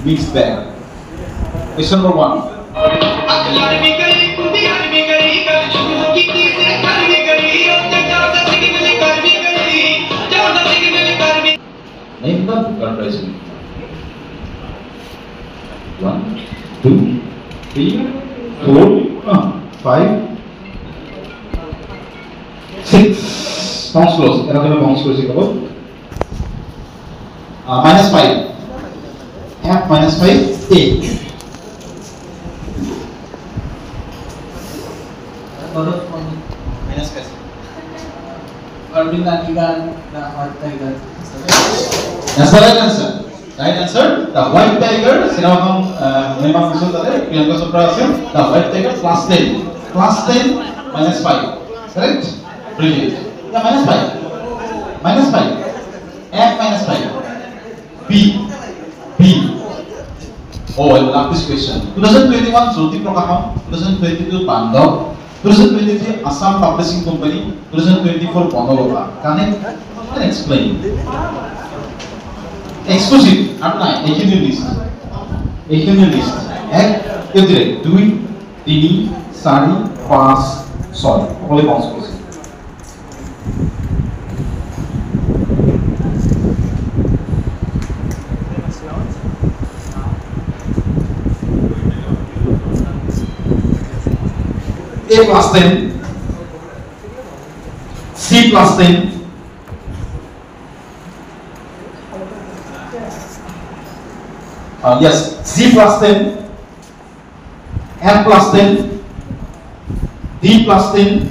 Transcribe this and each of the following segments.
mixed bag. Question number 1. Name the comprising. 1, 2, 3, 4, 5, 6. Bounce close. Another bounce close. Minus 5. F minus 5, 8. Minus 5. Urban Tiger, the white tiger. That's the right answer. Right answer. The white tiger. Sinabam memang musuh tadi. Yang kesuprasim. The white tiger plus 10. Plus 10 minus 5. Correct? Brilliant. Yeah, minus 5. Minus 5. F minus 5. B. Oh, I love this question. 2021 Jyoti Prakasham, 2022 Bandhav, 2023 Assam Publishing Company, 2024 Bonavata. Can I explain? Exclusive. Apply. Ekhini list. Ek direct. 2, 3, 4, 5, 6. Only bounce question. A plus 10, C plus 10, yes, C plus 10, F plus 10, D plus 10,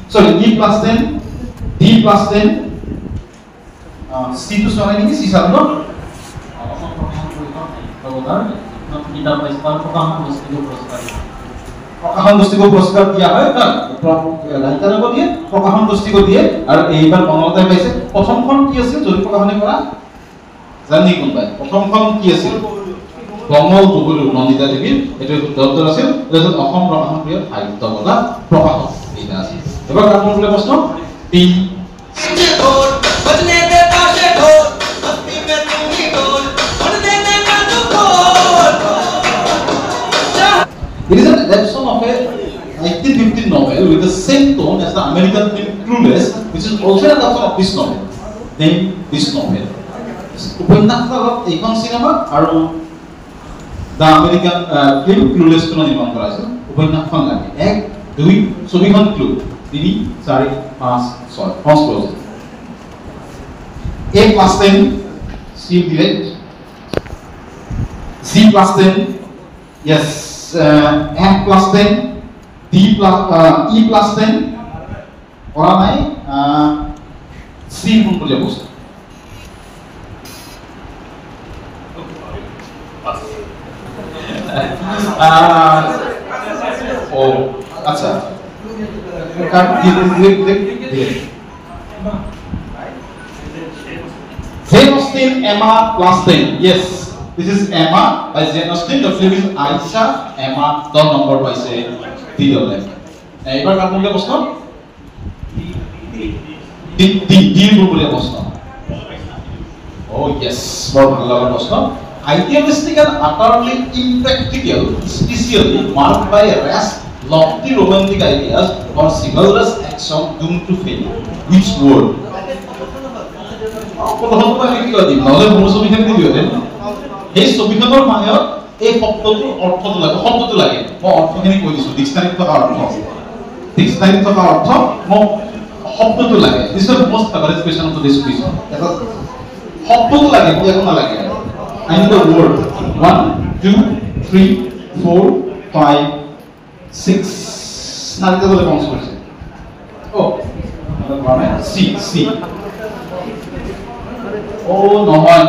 sorry, E plus 10, D plus 10, C to sorry, ini C satu. Kita presentasi program mesti প্রকাশন গোষ্ঠীকে পুরস্কার দিয়া হয় না রাইটারক দিয়ে প্রকাশন গোষ্ঠীকে দিয়ে আর এইবার বনলতাই পাইছে প্রথমখন কি আছিল যদি প্রকাশনী কৰা জানি কোনবাই প্ৰথমখন কি আছিল কমল বগুৰু নন্দিতা দেৱী এটো দত্তৰ আছিল যেটো অসম প্ৰকাশন প্ৰিয় সাহিত্য বঁটা প্ৰকাশক এইটা আছিল এবাৰ আপোনালোকে প্ৰশ্ন P It is an adaptation of a 1915 novel with the same tone as the American film Clueless, which is also an adaptation of this novel. Name this novel. Upanyakha ekon cinema aru the American film Clueless kono nirman kora hoise. Upanyakha lage 1 2 ছবিখন Clue 3 4 5 6 first close. A plus 10 C direct. C plus 10 yes. F plus 10, D plus E plus 10, orang naik C pun kerja bos. Oh, acha. Kan dia. Jane Austen, Emma plus 10, yes. This is Emma by Jane Austen. The film is Aisha, Emma. The number by say D left. Ebar kapunle proshno. D bole proshno. Oh yes, bor bhalo lagar proshno. Idealistic and utterly impractical, especially marked by rash, lofty romantic ideas or chivalrous action doomed to fail. Which word? প্রথম তো আমি কি করি নহলে মোৰ ছবিখন দি দিও then এই ছবিখনৰ মানত এই শব্দটো অৰ্থটো লাগে মই অৰ্থখিনি কৈ দিছো ডিকশনাৰীত থকা অৰ্থ মই শব্দটো লাগে this is most favourite question of this quiz এটা শব্দটো লাগে কি একো নালাগে আই নিড দ্য ওয়ার্ড 1 2 3 4 5 6 নাৰিতে বলে কাউন্ট কৰিছে ও সি Oh, নহয়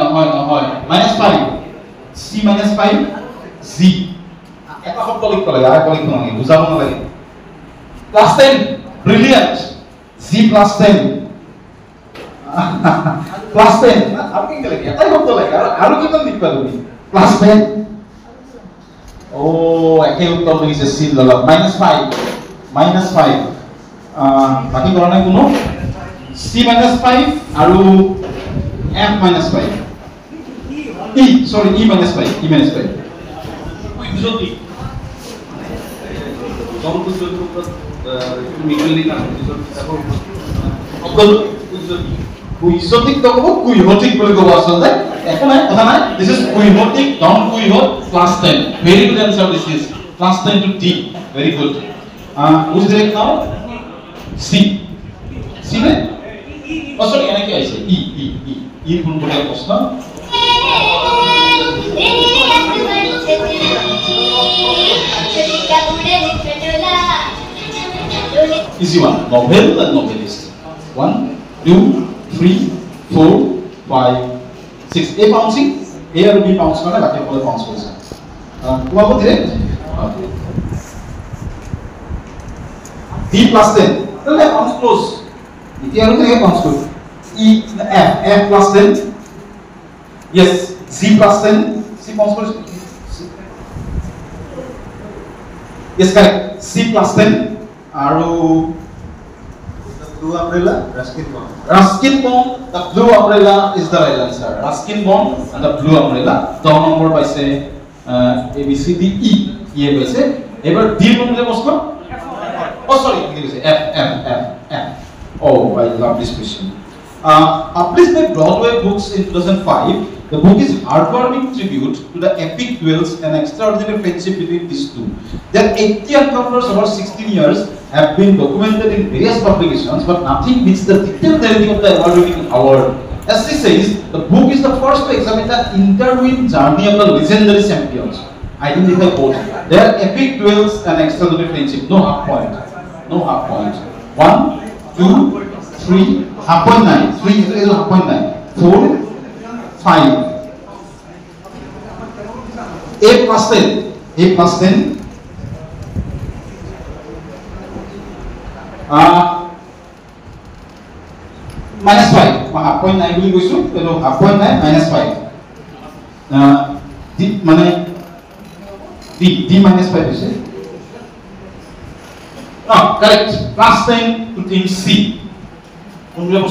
-5 C -5 Z এটা শব্দ লিখব লাগে আর লিখব নালাগে বুজাব নালাগে +10 brilliant Z +10 +10 আপনি কি লাগে এটাই শব্দ লাগে আর কি কোন লিখবা তুমি +10 ও একে উত্তর লিখছে C ললা -5 বাকি কৰা নাই কোনো C -5 আৰু F -5 E, sorry, E minus 5. E minus 5. Kuizoti. Don't kuizoti. Middle na kuizoti. Kuizoti. Kuizotic to go, kuihotic will go also there. This is kuihotic, down kuihot, class 10. Very good answer. This is class 10 to D. Very good. Who's direct now? C. C, right? Oh, sorry, I say E. E pun boleh posna. Easy one. Novel and novelist. 1, 2, 3, 4, 5, 6. A bouncing. A or B bounce करना बाकी पूरे bounce कर सकते। वो आपको direct. D plus 10. तो ले bounce close. इतने आरु तो bounce close. E F plus 10. Yes. Z plus 10. C bounce close. Yes, correct. C plus 10. Aru. Blue umbrella, Ruskin bond. Ruskin bond, the blue umbrella is the right answer. Ruskin bond and the blue umbrella. The number by say A, B, C, D, E. E by say. Ever D number was called? Oh, sorry. F. Oh, I love this question. Published by Broadway Books in 2005, the book is heartwarming tribute to the epic duels and extraordinary friendship between these two. Their 80 encounters over 16 years have been documented in various publications, but nothing beats the detailed narrative of the award-winning award. As she says, the book is the first to examine the intertwined journey of the legendary champions. Identify both their epic duels and extraordinary friendship. No half point. No half point. 1, 2, 3, half point 9. 3 is half point 9. 4, 5. A plus 10. A plus 10. Minus 5. Half point 9 will go to half point 9 minus 5. D money. D minus 5 is it? No, correct. Plus 10 to team C. Unggul apa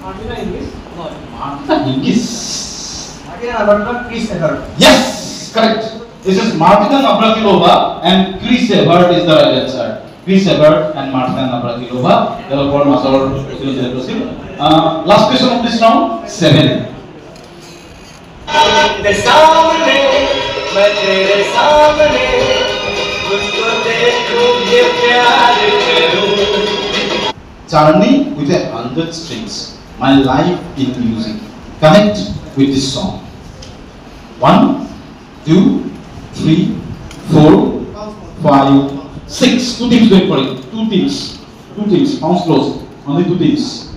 Martina English? No. Martina English. Martina Navratilova, Chris Evert. Yes, correct. This is Martina Navratilova and Chris Evert is the right answer. Chris Evert and Martina Navratilova. They were born Mazar. Last question of this round, 7. Journey with 100 strings. My life in music. Connect with this song. 1, 2, 3, 4, 5, 6. 2 teams wait for it. 2 teams. 2 teams. Pounds close. Only 2 teams.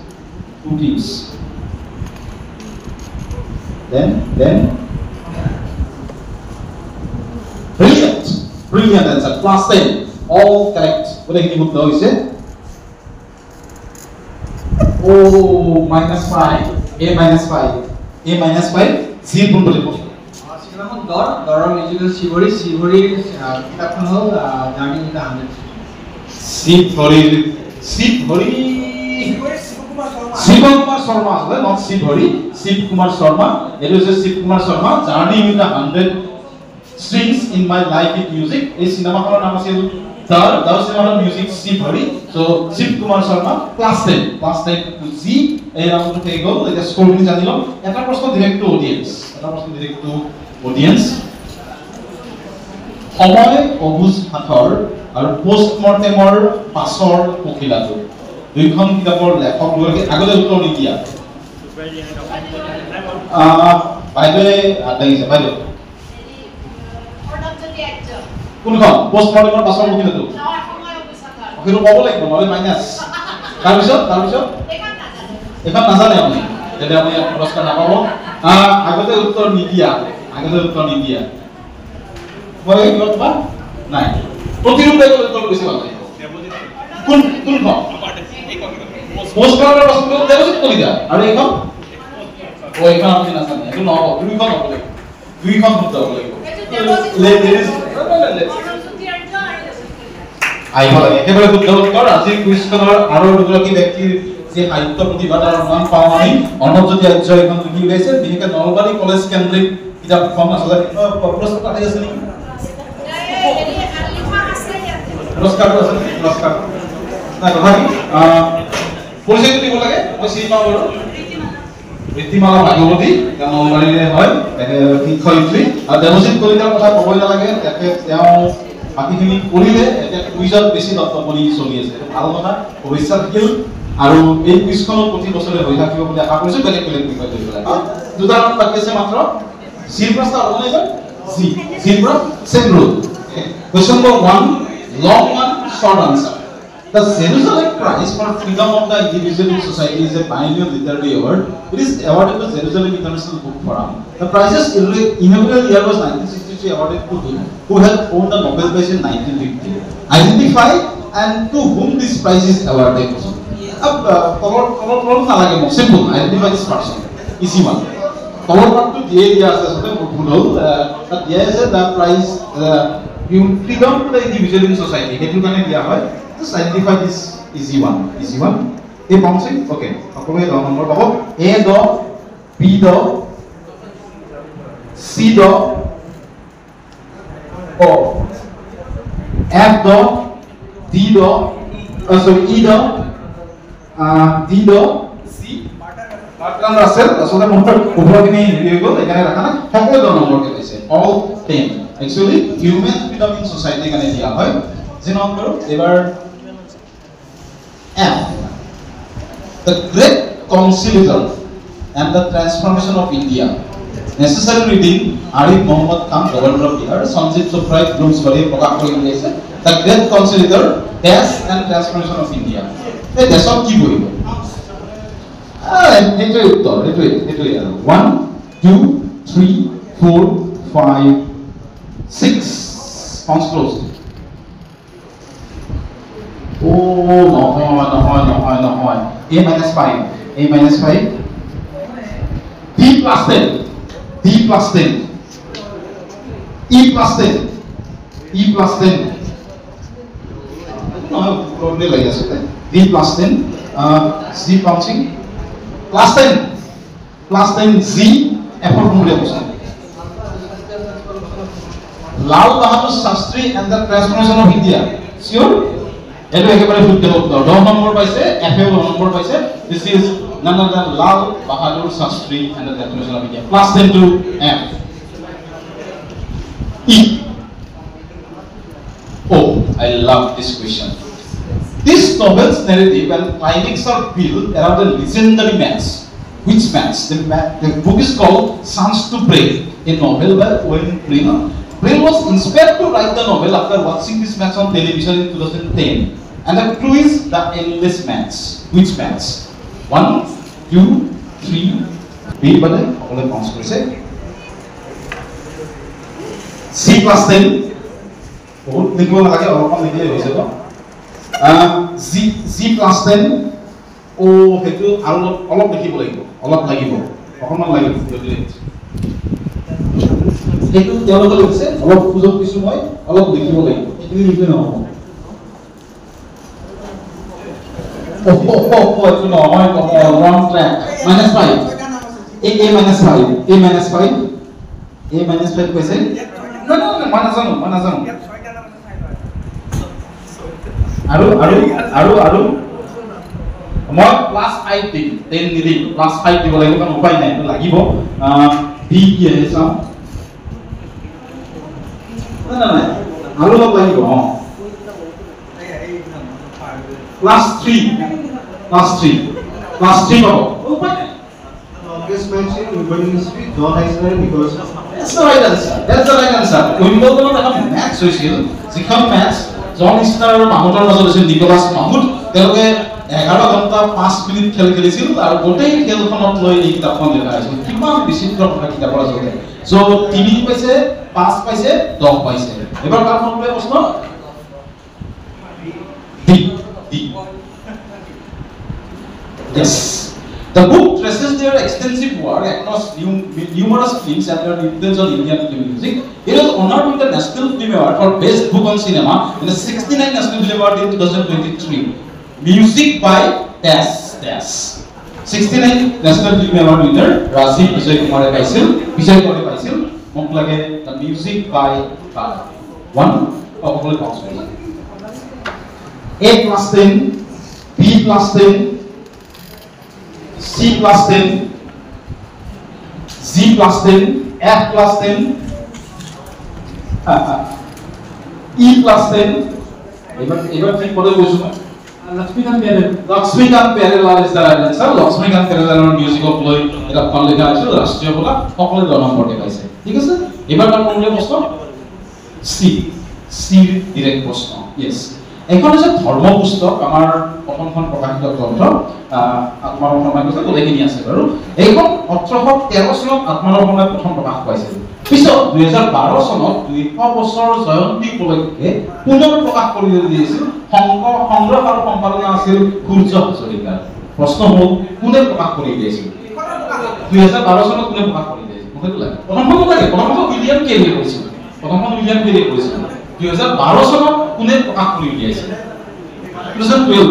2 teams. Then. Brilliant answer. Plus 10. All correct. What do you know? Is it? Oh, minus 5. A minus 5. A minus 5. 0 pun boleh post. Sekarang Dor musical Sivori kita kenal Journey with 100. Sivori. Shivakumar Sharma, not Sivori. Shivakumar Sharma. It is a Shivakumar Sharma. Journey with 100 strings in my life in music. This cinema ka naam ase Dar cinema music Sivori. So Shivakumar Sharma plus 10 to Z. এই round থেকে গো এটা score গুলি জানিলো এটা প্রশ্ন direct two audience সময় অবুজ হাতৰ আৰু পোষ্টমৰ্টেমৰ পাছৰ পখিলাটো দুইখন কিতাপৰ লেখক গৰাকী আগতে উত্তৰ নিদিয়া বাইদেৱে আদাইছে বাইদেউ কোনখন পোষ্টমৰ্টেমৰ পাছৰ পখিলাটো সেইটো ক'ব লাগিব নহ'লে মাইনাছ তাৰপিছত এখন নাজানে আপুনি যেতিয়া আপুনি পুৰস্কাৰ নাপাব আগতে উত্তৰ নিদিয়া মই কিবা নাই প্ৰতিৰূপে উত্তৰ বেছি ভাল লাগে কোনখন পোষ্টকাৰ্ডৰ প্ৰশ্ন দেৱজিৎ কলিতা আৰু এইখন এইখন আপুনি নাজানে এইটো নহ'ব দুইখন শুদ্ধ হ'ব লাগিব আহিব লাগে একেবাৰে শুদ্ধ উত্তৰ আজিৰ কুইজখনৰ আৰু দুগৰাকী ব্যক্তিৰ যে সাহিত্য প্ৰতিভাৰ মান পাওঁ আমি অনবজ্যোতি আৰ্য এখন লিখি উলিয়াইছে বিশেষকৈ নলবাৰী কলেজ কেন্দ্ৰিক কিতাপখন আচলতে পুৰস্কাৰ পাই আছে নেকি পুৰস্কাৰ আছে পুৰস্কাৰ না তথাপি পৰিচয় দিব লাগে মই চিনি পাওঁ বাৰু ৰীতিমালা ভাগৱতী নলবাৰীৰে হয় শিক্ষয়িত্ৰী আৰু দেৱজিৎ কলিতাৰ কথা ক'বই নালাগে তেওঁ বাকীখিনি কৰিলে এতিয়া কুইজত বেছি দত্তপনি চলি আছে ভাল কথা ভৱিষ্যত থাকিল আৰু এই কুইজখনো প্ৰতি বছৰে হৈ থাকিব বুলি আশা কৰিছোঁ বেলেগ বেলেগ বিষয় লৈ পেলাই দুটা নাম বাকী আছে মাত্ৰ জিৰ পৰা ষ্টাৰ্ট হ'ব লাগিব জিৰ পৰা same rule question number 1 long one short answer The Jerusalem Prize for Freedom of the Individual in Society is a biennial literary award. It is awarded to Jerusalem International Book Forum. The prize's inaugural year was 1963, awarded to him, who had won the Nobel Prize in 1950. Identify and to whom this prize is awarded. Simple. Identify this person. Easy one. Cover part to the the prize freedom to the individual in society. Just identify this easy one. A bouncing? Okay. Number A do, B do, C do, O, F do, D do, E do, D do, C. Martin Russell. So the number overall you go. They can have a number. All 10. Actually, human freedom in society can be they were F. The Great Conciliator and the Transformation of India. Necessary reading: Arif Muhammad Khan, Governor of Bihar, Sanjit Chopra, Bloomsbury, The Great Conciliator, Death and Transformation of India. Hey, that's all key boy. It 1, 2, 3, 4, 5, 6. Sounds close. Oh, no. A minus 5. D plus 10. E plus 10. No, probably like this. D plus 10. C bouncing. Plus 10. Z. F for multiplication. Lal Bahadur Shastri and the Transformation of India. Sure? Eto ekebare full develop dor 10 number paise F number paise this is none other than Lal Bahadur Shastri and the Transformation of India plus 10 to F E. Oh, I love this question. This novel's narrative and climax are built around the legendary match. Which match? The book is called Sons to Break, a novel by Owen Greener. Brill was inspired to write the novel after watching this match on television in 2010. And the clue is the endless match. Which match? 1, 2, 3. B button. All the points say. C plus 10. Oh, think about it. Z plus 10. Oh, all of the people like all of like you. সেইটো তেওঁলোকে লিখছে অলপ সুযোগ দিছো মই অলপ লিখিব লাগিব এখিনি লিখি নহব এইটো নহয় ৰং ট্ৰ্যাক -5 a -5 কৈছে না মানা জানো আৰু মই +5 দিম 10 নিদিম +5 দিব লাগিব কাৰণ উপায় নাই লাগিব ডি কি আছে চাও No. How long are you going? +3. Longest match in Indian history, John Eisner because that's the right answer. Wimbledon এখন ম্যাচ হৈছিল যিখন ম্যাচ জন ইছনাৰ আৰু মাহমুদৰ মাজত হৈছিল নিকোলাছ মাহমুদ তেওঁলোকে 11 ঘণ্টা 5 মিনিট খেল খেলিছিল আৰু গোটেই খেলখনত লৈ এই কিতাপখন লেখা হৈছিল কিমান বিচিত্ৰ কথা কিতাপৰ আছে So, 3 paise, 5 paise, 10 paise. Ebar kar number প্রশ্ন? D. Yes. The book traces their extensive work across numerous films and their influence on Indian film music. It was honored with the National Film Award for Best Book on Cinema and the 69th National Film Award in 2023. Music by Tess. dash 69 national film award winner Rajiv Vijay Kumar paisil Vijay Kumar paisil mok lage the music by one probably box A plus 10 B plus 10 C plus 10 Z plus 10 F plus 10 E plus 10 এবার ঠিক করে বসুন Lakshmikant Pyarelal is the right answer. Lakshmikant Pyarelal music of Lloyd এটা কোন লেখা আছে রাষ্ট্রীয় বলা সকলে 10 নম্বর পাইছে ঠিক আছে এবার কোনটা প্রশ্ন সি ডিরেক্ট প্রশ্ন यस এখন আছে ধর্ম পুস্তক আমার প্রথমখন প্রকাশিত গ্রন্থ আত্মৰক্ষণাৰ কথা কোলেখিনি আছে বাৰু এইখন 1813 চনত আত্মৰক্ষণাৰ প্ৰথম প্ৰকাশ পাইছিল পিছত 2012 চনত 200 বছৰ জয়ন্তী উপলক্ষে পুনৰ প্ৰকাশ কৰি দিছিল সংগ্ৰহ আৰু সম্পাদনা আছিল সূৰ্য হাজৰিকাৰ প্ৰশ্ন হ'ল কোনে প্ৰকাশ কৰি দিছিল 2012 চনত কোনে প্ৰকাশ কৰি দিছিল কোনে লাগে প্ৰথমখন উইলিয়াম কেলি কৰিছিল 2012 চনত কোনে প্ৰকাশ কৰি দিছিল 2012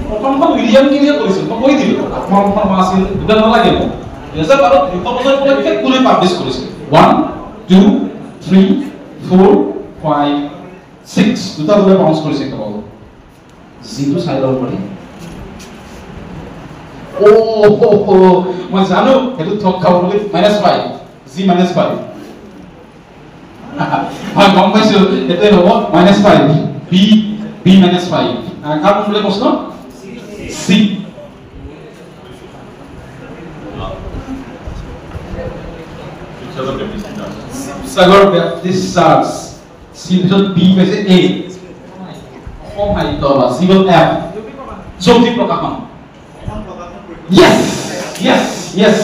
প্ৰথমখন উইলিয়াম কেলিয়ে কৰিছিল মই কৈ দিলো আত্মৰক্ষণ আছিল দুটা নালাগে মোক 2012 200 বছৰ উপলক্ষে কোনে পাবলিশ কৰিছিল 1 2 3 4 5 6 দুটা বলে বাউন্স কৰিছে কেৱল জিটো সাইডৰ পৰা ও মই জানো এটো থক খাব বুলি -5 জি -5 হয় গম পাইছো এতে হ'ব -5 বি -5 কার কোনলে প্রশ্ন সি সাগর ব্যাপটিস্ট চার্চ সি বিছত বি পাইছে এ ও মাই গড সি বিছত এফ জ্যোতি প্ৰকাশন yes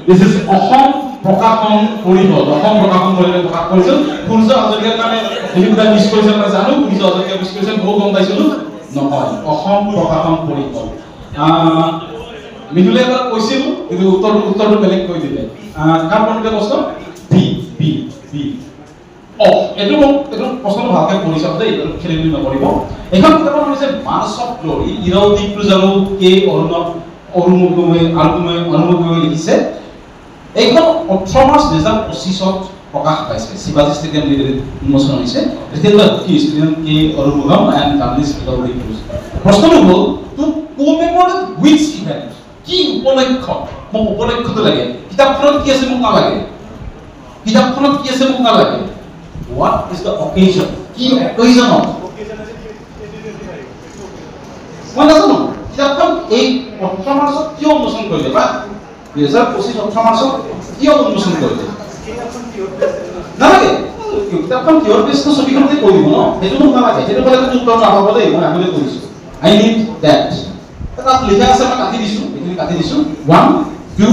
this is অসম প্ৰকাশন পৰিষদ অসম প্ৰকাশন পৰিষদে প্ৰকাশ কৰিছিল সূৰ্য হাজৰিকাৰ কাৰণে এইটা মিছ কৰিছিল মই জানো সূৰ্য হাজৰিকা মিছ কৰিছিল বহুত গম পাইছিলো নহয় অসম প্ৰকাশন পৰিষদ মিডুলে এবাৰ কৈছিল কিন্তু উত্তৰটো বেলেগ কৈ দিলে কাম কোনটা প্ৰশ্ন বি এটো প্ৰশ্ন ভালকৈ পঢ়ি চাওক দেই এটো খেলিমেলি নকৰিব এখন কিতাপৰ হৈছে মাৰ্চ অফ গ্লোৰি ইৰাউদ্দিন প্ৰুজাৰো কে অনুমোদন লিখিছে এইখন 18 মাৰ্চ 2025 প্ৰকাশ পাইছে শিৱাজী ষ্টেডিয়াম উন্মোচন হৈছে ৰিটেইলাৰ কি ষ্টুডেন্ট কে অৰুমুগম এণ্ড জাৰ্নালিষ্ট ইৰাউদ্দিন প্ৰুজা প্ৰশ্নটো হ'ল টু কমেমোৰেট হুইচ ইভেন্ট কি উপলক্ষ মোক উপলক্ষটো লাগে কিতাপখনত কি আছে মোক নালাগে what is the occasion কি occasion মই নাজানো কিতাপখন এই 18 মাৰ্চত কিয় উন্মোচন কৰিলে বা 2025 18 মাৰ্চত কিয় উন্মোচন কৰিলে নালাগে কিতাপখন কিয় বেষ্ট ছবিখনতে কৈ দিব ন সেইটো মোক নালাগে সেইটো ক'লে উত্তৰ নাপাব দেই মই আগতে কৈছো I need that তাত লিখা আছে মই কাটি দিছো এইখিনি কাটি দিছো 1 2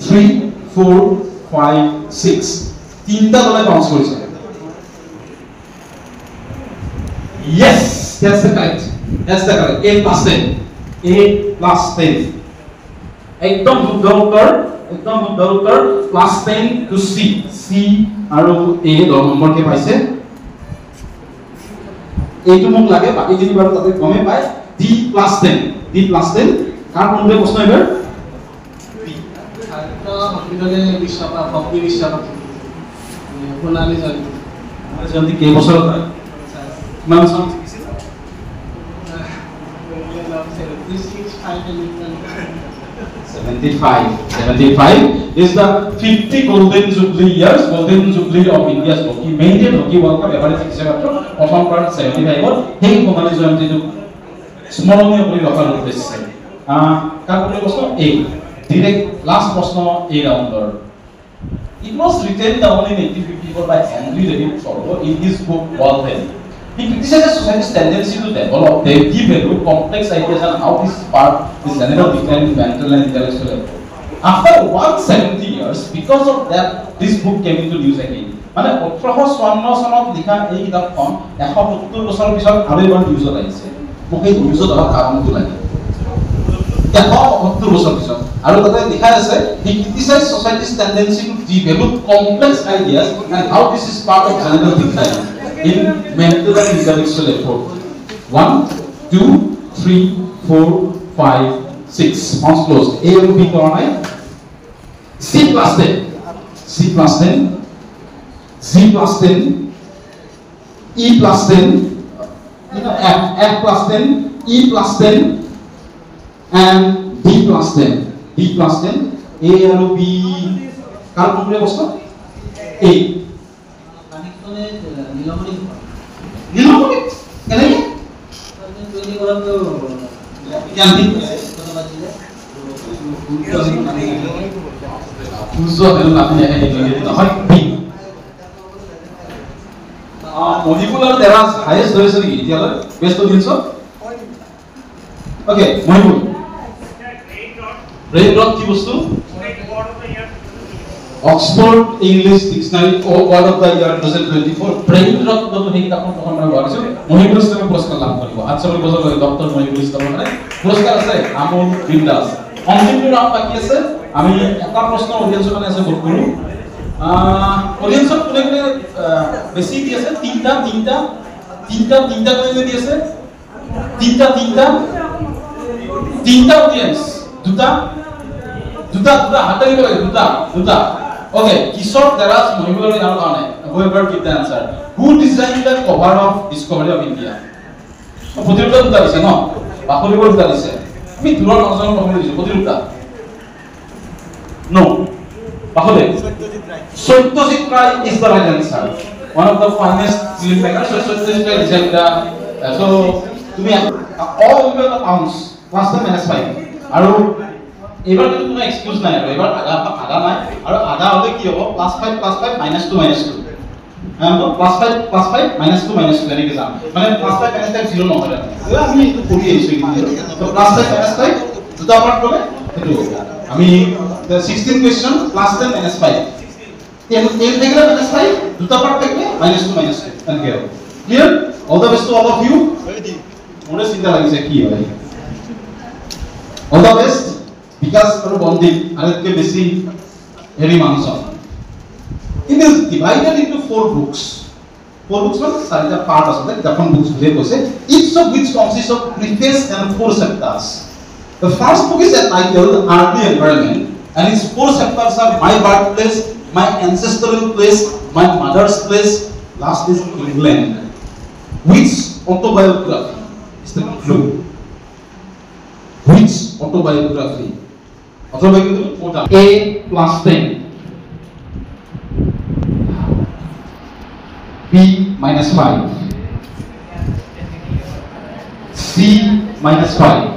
3 4 5 6 তিনটা দলে বাউন্স কৰিছে yes that's the correct a plus 10 একদম শুদ্ধ উত্তৰ plus 10 to c আৰু a 10 নম্বৰ কে পাইছে এইটো মোক লাগে বাকি তিনি বাৰ তাতে কমে পায় d plus 10 কাৰ কোনটো প্ৰশ্ন এবাৰ হস্পিটালে বিশ্বকাপ হকি বিশ্বকাপ সোণালী জয়ন্তী কেই বছৰত হয় কিমান চন 75 is the 50 golden jubilee years of India's hockey maintain hockey world cup average হিচাপত প্ৰথম part 75 ত সেই সোণালী জয়ন্তীটো স্মৰণীয় কৰি ৰখাৰ উদ্দেশ্যে কাৰ কোনটো প্ৰশ্ন a direct last প্ৰশ্ন a ৰাউণ্ডৰ It was written down in 1854 by Henry David Thoreau in his book Walden. He criticizes society's tendency to develop their devalue complex ideas and how this spark this general decline in mental and intellectual effort. After 170 years, because of that, this book came into use again. মানে 1854 চনত লিখা এই কিতাপখন 170 বছৰ পিছত আৰু এবাৰ ইউজত আহিছে মোক এই ইউজত অহা কাৰণটো লাগে 170 বছৰ পিছত আৰু তাতে লিখা আছে he criticized society's tendency to develop complex ideas and how this is part of general decline in mental and intellectual effort 1 2 3 4 5 6 Mouse closed. A and B কৰা নাই C plus 10 C plus 10 Z plus 10 E plus 10 F plus 10 E plus 10 and D plus 10 D plus 10 A and B কাৰ কোনটোৱে বস্ত A Nilmani কেনেকে জ্ঞানদীপ সূৰ্য হেল নাহে নহয় B Manipur আৰু তেৰাছ highest হৈছে নেকি এতিয়ালৈ best audience okay Manipur rain dot কি বস্তু Oxford English Dictionary Word of the Year 2024 Brain Rot to he ta kon kon bar asu Mohibul Islam পুরস্কার লাভ কৰিব আচ্ছা বলি বছৰ লৈ ডক্টৰ মহিবুল ইছলাম মানে পুৰস্কাৰ আছে আমল বিন্দাস অন্তিমটো নাম বাকি আছে আমি এটা প্ৰশ্ন অডিয়েন্সৰ কাৰণে আছে বুক কৰো অডিয়েন্সৰ কোনে কোনে বেছি দি আছে তিনটা কৰি দি আছে তিনটা অডিয়েন্স দুটা হাতাৰি লাগে দুটা Okay, Kishore Daras Mohibul Islam Khan. Whoever give the answer. Who designed the cover of Discovery of India? Potirupta duta dise no. Bakolibor duta dise. Ami durar nazaron bahuli dise. Potirupta. No. Bakole. Satyajit Ray is the right answer. One of the finest filmmakers. So Satyajit Ray designed the. So to me, all of the pounds plus the minus 5. Aru এবাৰ কিন্তু কোনো excuse নাই আৰু এবাৰ আগা নাই আৰু আগা হলে কি হ'ব +5 +5 -2 -2 +5 -2 এনেকৈ যাম মানে +5 -5 0 নহয় আমি এইটো কৰি আহিছো কিন্তু তো +5 -5 দুটা পাৰ্ট কৰে সেইটো আমি 16 কোৱেশ্চন +10 -5 তেল থাকিলে -5 দুটা পাৰ্ট থাকিলে -2 -2 এনেকৈ হ'ব clear all the best to all of you মোৰে চিন্তা লাগিছে কি হয় all the best Because for bonding, aratke besi heavy manson. It is divided into 4 books. 4 books means sarita part of that. Different books bule kose. Each of which consists of preface and 4 chapters. The first book is entitled Earthly Environment, and its 4 chapters are my birthplace, my ancestral place, my mother's place. Last is England. Which autobiography is the clue? Which autobiography? Autobiography A plus 10 B minus 5 C minus 5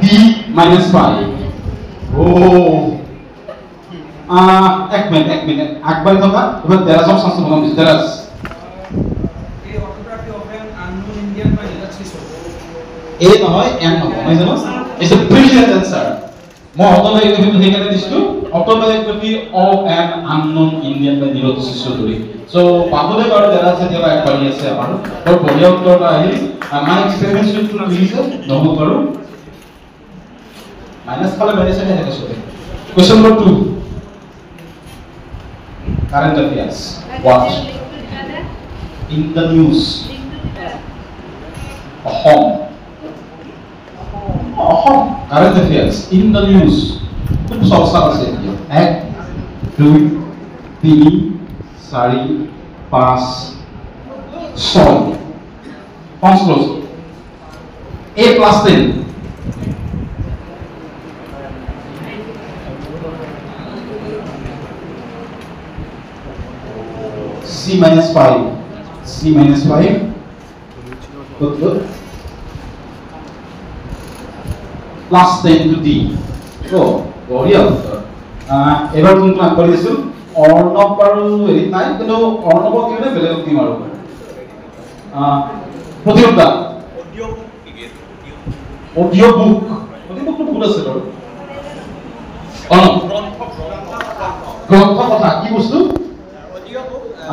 D minus 5 এক minute একবার থকা এবার দেরাজক শাস্ত্র বললাম দেরাজ A নহয় M নহয় মই জানো it's a brilliant answer মই autobiography to হেকানে দিছলো autobiography of an unknown Indian by Nirodh শিশুদুরি so পাবলে বার যারা আছে যারা এক বাড়ি আছে আমার ওর বড়িয়া উত্তরটা আইল my experience with to release নহো করো মাইনাস ফলে মেডিসিন হেকে সরে question number 2 current affairs what in the news home current affairs in the news খুব সহজ আছে কি 1 2 3 4 5 6 পাঁচ close A plus 10 C minus 5 good plus 10 to D oh বঢ়িয়া এবাৰ কোনটো আগবাঢ়ি দিছো অৰ্ণৱ আৰু হেৰি নাই কিন্তু অৰ্ণৱক কিনে বেলেগক দিম আৰু প্ৰতিযোগিতা অডিও বুক ভুল আছে বাৰু গ্ৰন্থ কথা কি বস্তু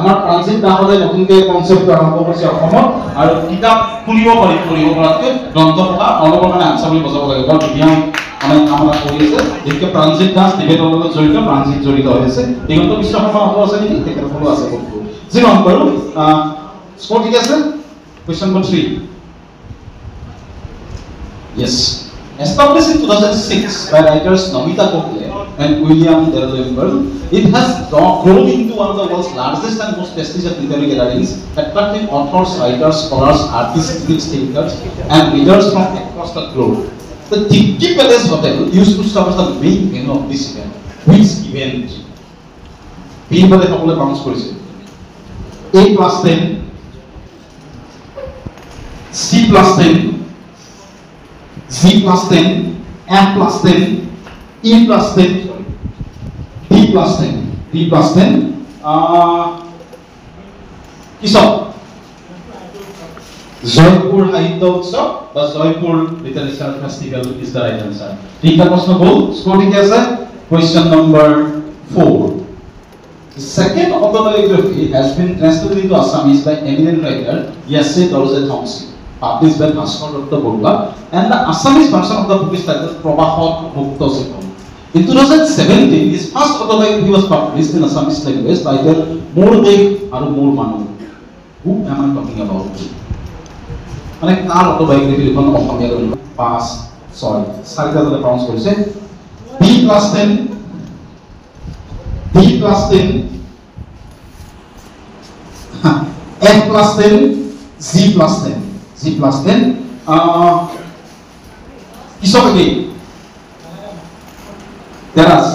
আমাৰ ট্ৰানজিট দাহলে নতুনকৈ কনসেপ্ট আৰম্ভ কৰিছে অসমত আৰু কিতাপ খুলিব পাৰি পঢ়িব পৰাকৈ গ্ৰন্থ কথা অনবৰ মানে আনসাৰ বুলি বজাব লাগে বৰ ধুনীয়া মানে কামনা কৰি আছে যেনেকৈ প্ৰাণজিৎ দাস ডিবেটৰ লগত জড়িত প্ৰাণজিৎ জড়িত হৈ আছে দিগন্ত বিশ্ব শৰ্মা আছে নেকি তেখেতসকলো আছে বস্তু যিমান বাৰু Score ঠিক আছে? Question number 3. Yes. Established in 2006 by writers Namita Gokhale and William Dalrymple, it has grown into one of the world's largest and most prestigious literary gatherings, attracting authors, writers, scholars, artists, critics, thinkers, and readers from across the globe. The Tikki Palace Hotel used to serve as the main venue of this event. Which event? People have all bounce করেছে. A plus 10, C plus 10, Z plus 10, F plus 10, E plus 10, D plus 10, D plus 10. Kisop Jaipur Sahitya Utsav বা Jaipur Literature Festival is the right answer. তিনটা প্রশ্ন বল, score ঠিক আছে? Question number 4. The second autobiography has been translated into Assamese by eminent writer Yase Dorje Thongsi, published by Bhaskar Datta Borua, and the Assamese version of the book is titled Prabahot Mukta Sikon. In 2017, his first autobiography was published in Assamese language titled Mordek Aru Mor Manu. Who am I talking about? মানে কার autobiography লিখন অসমীয়া লিখন 5 6 চাৰিটা দলে count কৰিছে B plus 10, D plus 10, F plus 10, Z plus 10, Z plus 10. Kisop again. Deras.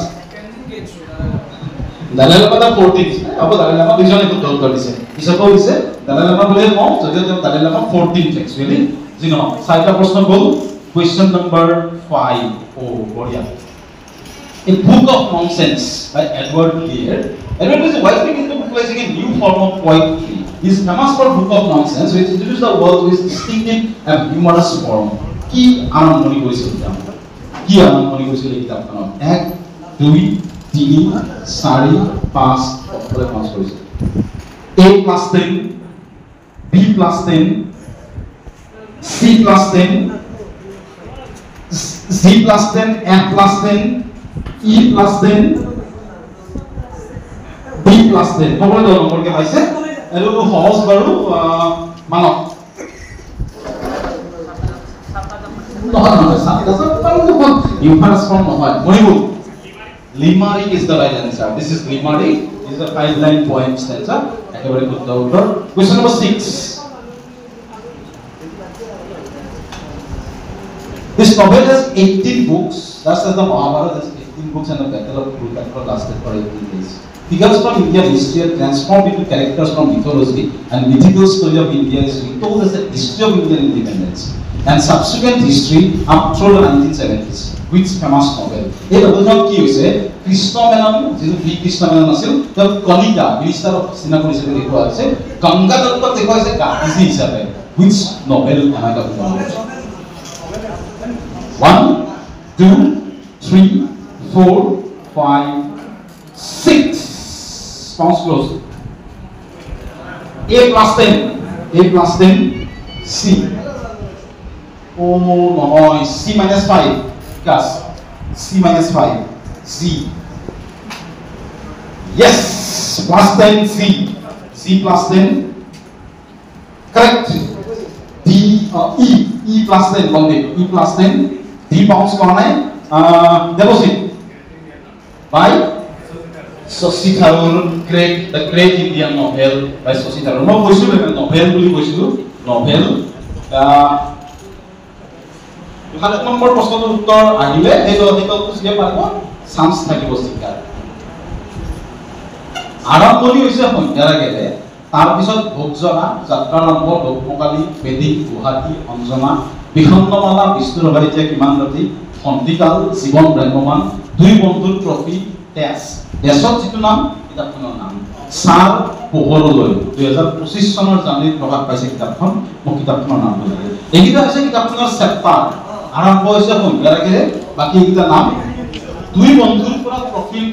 Dalai Lama 14. Abo Dalai Lama দুজনে খুব দল কৰিছে। Kisop হৈছে Dalai Lama বলে কম, যদিও Dalai Lama 14 actually. জিনো, চাৰিটা প্ৰশ্ন গ'ল। Question number 5. Oh, বঢ়িয়া। A Book of Nonsense by Edward Lear. Edward is widely popularizing a new form of poetry. He is famous for Book of Nonsense, which introduced the world to his distinctive and humorous form. Ki আৰম্ভণি কৰিছিল তেওঁ? কি আৰম্ভণি কৰিছিল এই কিতাপখনত? 1 2 3 4 5 অকলে পাঁচ কৰিছিল। A plus 10, B plus 10, C plus 10, Z plus 10, F plus 10, E plus 10, D plus 10. সকলো নম্বৰ কে পাইছে? আৰু সহজ বাৰু মানক নহয় সাতটা ইউফাৰাস ফৰ্ম নহয় মৰিবুল Limerick is the right answer. This is Limerick. This is a 5-line poem stanza. একেবারে শুদ্ধ উত্তর। Question number 6. This novel has 18 books. That's the Mahabharata has 18 books and the battle of Kurukshetra lasted for 18 days. Figures from Indian history are transformed into characters from mythology, and mythical story of India is retold as the history of Indian independence and subsequent history up through the 1970s. Which famous novel? এই নভেলখন কি হৈছে? কৃষ্ণ মেনন, যিটো B Krishna Menon আছিল, তেওঁ কণিকা minister of cinema হিচাপে দেখুওৱা হৈছে, গংগা দত্তক দেখুওৱা হৈছে গান্ধী হিচাপে। Which novel am I talking about? 1 2 3 4 5 6. Sounds close. A plus 10. A plus 10. C. Oh no, C minus 5. Plus C minus 5. Z. Yes, plus 10 Z. Z plus 10. Correct. D E plus 10. E plus 10. D bounce corner. Deposit. By Shashi Tharoor, the great Indian novel by Shashi Tharoor. No question, novel বুলি কৈছিলো, novel. হাত number প্ৰশ্নৰ উত্তৰ আহিলে এই লজিকটো বুজিব পাৰিব, chance থাকিব শিকাৰ। আৰম্ভণি হৈছে সন্ধ্যাৰ আগেৰে, তাৰ পিছত ভোগজনা, যাত্ৰাৰম্ভ, লোকমকালী, বেদিক, গুৱাহাটী, অঞ্জনা, বিখণ্ডমালা, বিষ্ণুৰভাৰী এতিয়া কিমান ৰাতি, সন্ধিকাল, জীৱন ব্ৰহ্মমান, দুই বন্ধুৰ ট্ৰফি, তেজ। তেজত যিটো নাম, কিতাপখনৰ নাম চাৰ পোহৰলৈ 2025 চনৰ জানুৱাৰীত প্ৰকাশ পাইছে কিতাপখন। মই কিতাপখনৰ নাম ক'লো, এইকেইটা হৈছে কিতাপখনৰ চেপ্টাৰ। আৰম্ভ হৈছে সন্ধ্যাৰ আগেৰে, বাকী এইকেইটা নাম। দুই বন্ধুৰ পৰা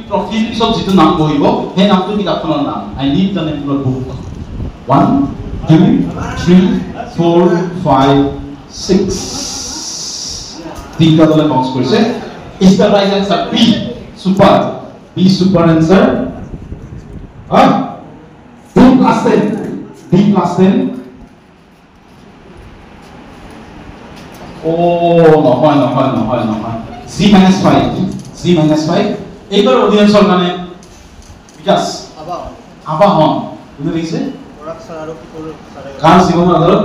ট্ৰফিৰ পিছত যিটো নাম বহিব সেই নামটো কিতাপখনৰ নাম। I need the name of book. 1 2 3 4 5 6 তিনটা দলে বাউন্স কৰিছে। Is the right answer B super. B super answer. 2 plus 10. B plus 10. Oh, no. Z minus 5. এইবার অডিয়েন্সৰ মানে বিকাশ আবাহন কোনে লিখিছে কাৰ জীৱনৰ আধাৰত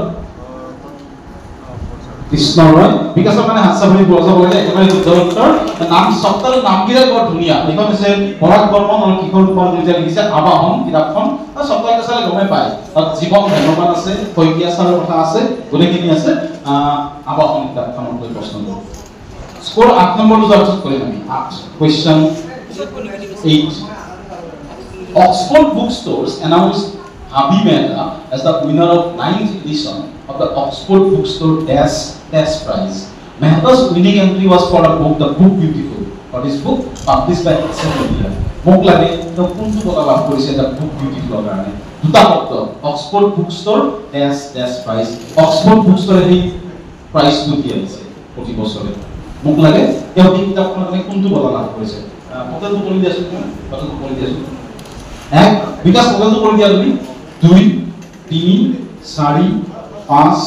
কৃষ্ণ ৰয় বিকাশৰ মানে হাতছাবনি বজাব লাগে একেবাৰে শুদ্ধ উত্তৰ নাম শব্দৰ নামকেইটা বৰ ধুনীয়া এইখন হৈছে পৰাগ বৰ্মন আৰু কিশোৰ কুমাৰ দুইটা লিখিছে আবাহন কিতাপখন আৰু শব্দকেইটা চালে গমে পায় তাত জীৱন ধন্যবাদ আছে শইকীয়া ছাৰৰ কথা আছে গোটেইখিনি আছে আবাহন কিতাপখনৰ কৈ প্ৰশ্ন স্কোৰ 8 নম্বৰটো আনসার করি আমি 8 question 8 Oxford Bookstores announced Abhi Mehta as the winner of 9th edition of the Oxford Bookstore Test Prize. Mehta's winning entry was for a book, The Book Beautiful. For this book, published by Elsevier. Mok lage to kuntu bota lab korise The Book Beautiful karone. Duta shobd Oxford Bookstore Test Prize. Oxford Bookstore ei prize to diase proti bochore. Mok lage ei kitabkhon মানে kuntu bota lab korise. Potato kori diasu potato kori diasu. এক বিকাশ পদার্থ করে দিয়া তুমি 2 3 4 5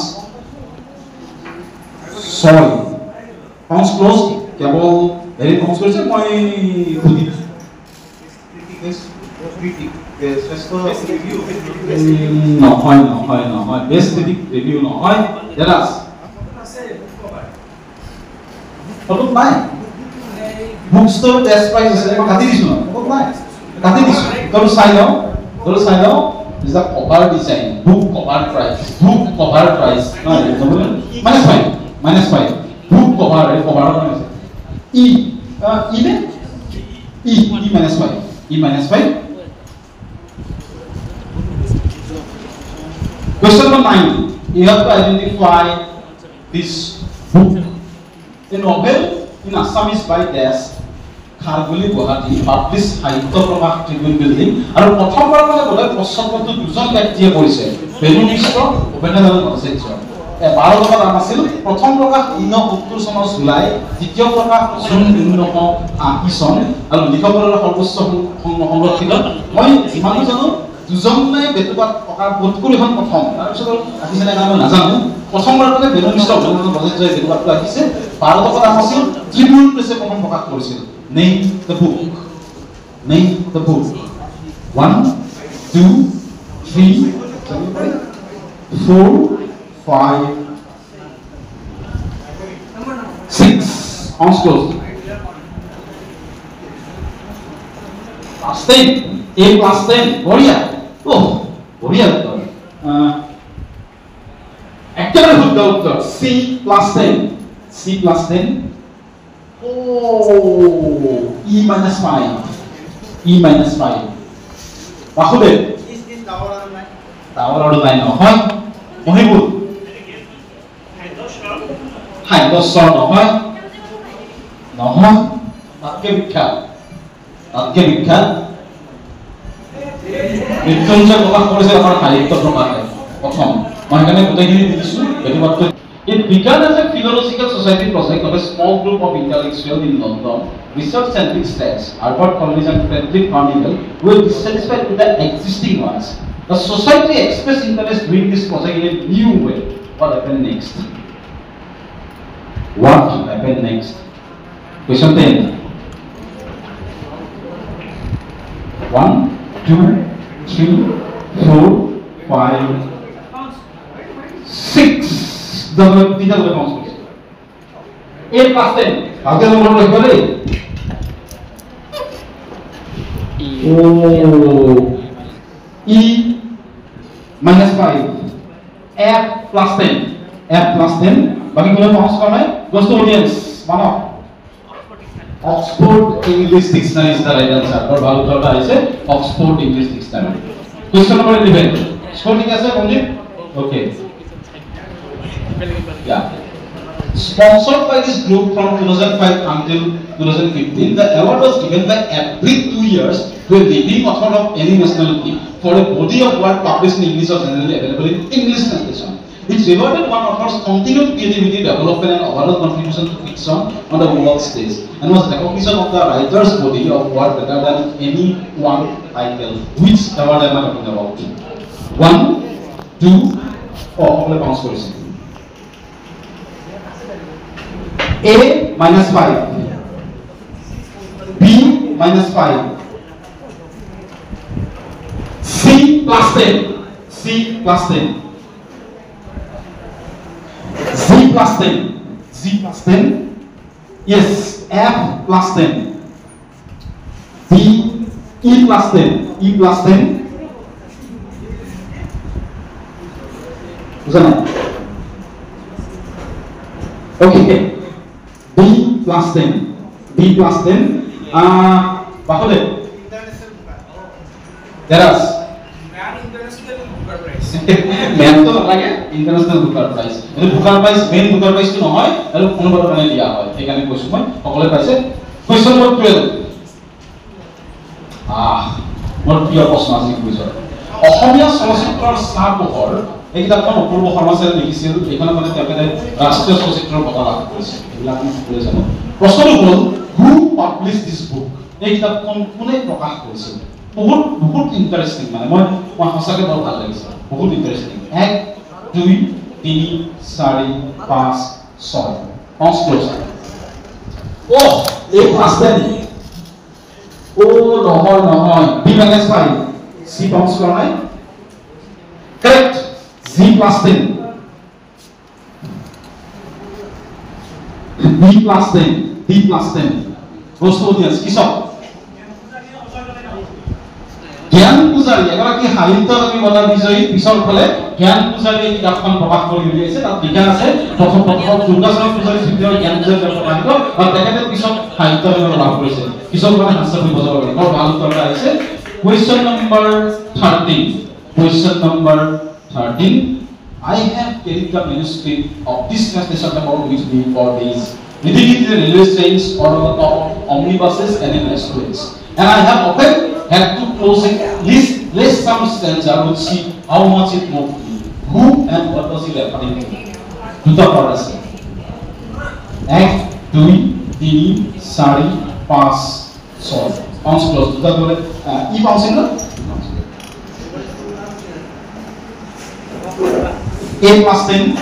6 পাঁচ close cable very পাঁচ কৰিছে মই খুদি নহয় বেস্ট ৰিভিউ নহয় দেৰাস ফটো নাই বুকস্টোৰ টেস্ট প্ৰাইজ আছে কাটি দিছো ফটো নাই কাটি দিছো তোৰ চাই লও is the cover design book cover price minus 5 book cover e minus 5 question number 9 you have to identify this book a novel in Assamese by Dash Kharguli Guwahati published Sahitya Prakash Tribune building আৰু প্ৰথমবাৰ মানে বলে প্ৰশ্নপত্ৰ দুজন ব্যক্তিয়ে কৰিছে বেনু মিশ্ৰ উপেন্দ্ৰনাথ ভট্টাচাৰ্য 12 টকা দাম আছিল প্ৰথম প্ৰকাশ 1970 চনৰ জুলাই দ্বিতীয় প্ৰকাশ জুন 1980 চন আৰু লিখকৰ সৰ্বোচ্চ সংৰক্ষিত মই যিমান জানো দুজনে বেতুপাত প্ৰকাশ বোধ কৰি এখন প্ৰথম তাৰ পিছত আহিছে না মই নাজানো প্ৰথমবাৰ মানে বেনু মিশ্ৰ উপেন্দ্ৰনাথ ভট্টাচাৰ্যই বেতুপাতটো আহিছে 12 টকা দাম আছিল ট্ৰিবিউন প্ৰেছে প্ৰথম প্ৰকাশ কৰিছিল Name the book. 1, 2, 3, 4, 5, 6. Hands closed. Plus 10. A plus 10. Boria. Oh, Boria. Actually, good doctor. C plus 10. Oh, E minus 5. Bahudev. Is this tower online? Tower online. Ahoy. Mohibul. Haidosor. Ahoy. Ahoy. Tatke Bikhat. Mrityunjay Prakash korise amar Sahitya Prakash. Prothom. Moi ekane goteখিনি দিছো এটো It began as a philosophical society project of a small group of intellectuals in London, research-centric states, Harvard College and Frederick Carnegie, who were dissatisfied with the existing ones. The society expressed interest doing this project in a new way. What happened next? Question 10. 1, 2, 3, 4, 5, 6. The teacher will announce it. 8 plus 10. How can you number it? Oh, E minus 5. F plus 10. Bagi boleh announce kau naik? Goes to audience. Mana? Oxford English Dictionary is the right answer. Or baru third is Oxford English Dictionary. Question number 11. Score ठीक है sir कौन जी? Okay. Yeah. Sponsored by this group from 2005 until 2015, the award was given by every 2 years to a leading author of any nationality for a body of work published in English or generally available in English translation. It rewarded one author's continued creativity, development, and overall contribution to fiction on the world stage, and was recognition of the writer's body of work better than any one title. Which award am I talking about? 1, 2 সকলে bounce কৰিছে A minus 5 B minus 5 C plus 10 C plus 10 Z plus 10 Z plus 10 yes F plus 10 D E plus 10 E plus 10 বুঝা নাই okay B plus 10 B plus 10 বাকলে Teras man to লাগে international booker prize এই booker prize main booker prize তো নহয় আৰু কোনবাৰ কাৰণে দিয়া হয় সেইকাৰণে কৈছো মই সকলোৱে পাইছে question number 12 মোৰ প্ৰিয় প্ৰশ্ন আছে কুইজৰ অসমীয়া চলচ্চিত্ৰৰ স্থান পোহৰ এই কিতাপখন অপূৰ্ব শৰ্মাচাৰে লিখিছিল এইখন মানে তেখেতে ৰাষ্ট্ৰীয় চলচ্চিত্ৰৰ বঁটা লাভ কৰিছে এইবিলাক আমি সকলোৱে জানো প্ৰশ্নটো হ'ল who published this book এই কিতাপখন কোনে প্ৰকাশ কৰিছিল বহুত ইন্টাৰেস্টিং মানে মই সঁচাকে বৰ ভাল লাগিছে বহুত ইন্টারেস্টিং 1 2 3 4 5 6 পাঁচ ক্লোজ ও এই পাঁচটা ও নহয় b minus 5 c পাঁচ কৰা নাই correct z plus 10 b plus 10 d plus 10 বস্তু দিয়াছ কি সব জ্ঞান পূজাৰী এগৰাকী সাহিত্য একাডেমী বঁটা বিজয়ী পিছৰ ফালে জ্ঞান পূজাৰী কিতাপখন প্ৰকাশ কৰি উলিয়াইছে তাত লিখা আছে প্ৰথম দুৰ্গাচৰণ পূজাৰী তৃতীয় জ্ঞান পূজাৰী প্ৰকাশিত আৰু তেখেতে পিছত সাহিত্য একাডেমী লাভ কৰিছে পিছৰ ফালে হাস্যকৰী বজাব লাগে বৰ ভাল উত্তৰ আহিছে question number 13 I have carried the manuscript of this translation about which we for days reading it in the railway trains or on the top of omnibuses and in restaurants and I have often had to close it lest some stanza would see how much it moved me who and what was he referring to দুটা পদ আছে 1 2 3 4 5 6 পাঁচ close দুটা বলে ই পাউছিল না A plus 10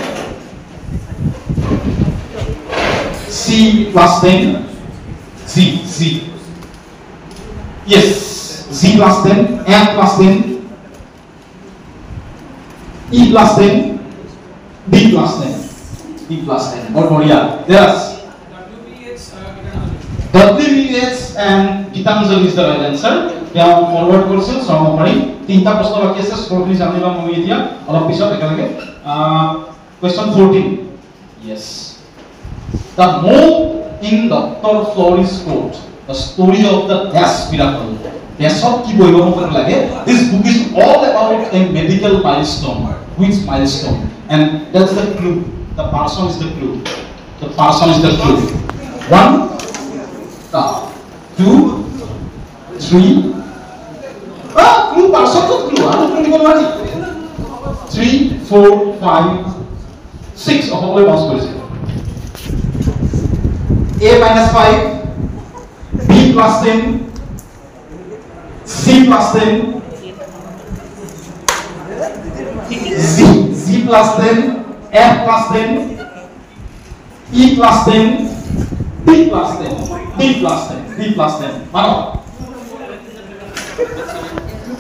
C plus 10 Z yes Z plus 10 F plus 10 E plus 10 D plus 10 E plus 10 और बढ़िया yes WBH and Gitanjali is the right answer क्या फॉरवर्ड কৰিছিল সমপৰি তিনটা প্ৰশ্ন বাকি আছে স্কোৰখিনি জানিবা মই এতিয়া অলপ পিছত একেলগে question 14 yes the moat in Dr. Flores court the story of the dash miracle dasot ki boibo mokar lage this book is all about a medical milestone which milestone and that's the clue the person is the clue 1 2 3 clue person to clue anu clue দিব নোৱাৰি 3 4 5 6 সকলোৱে pass কৰিছে A minus 5 B plus 10 C plus 10 Z plus 10 F plus 10 E plus 10 D plus 10 D plus 10 D plus 10 mano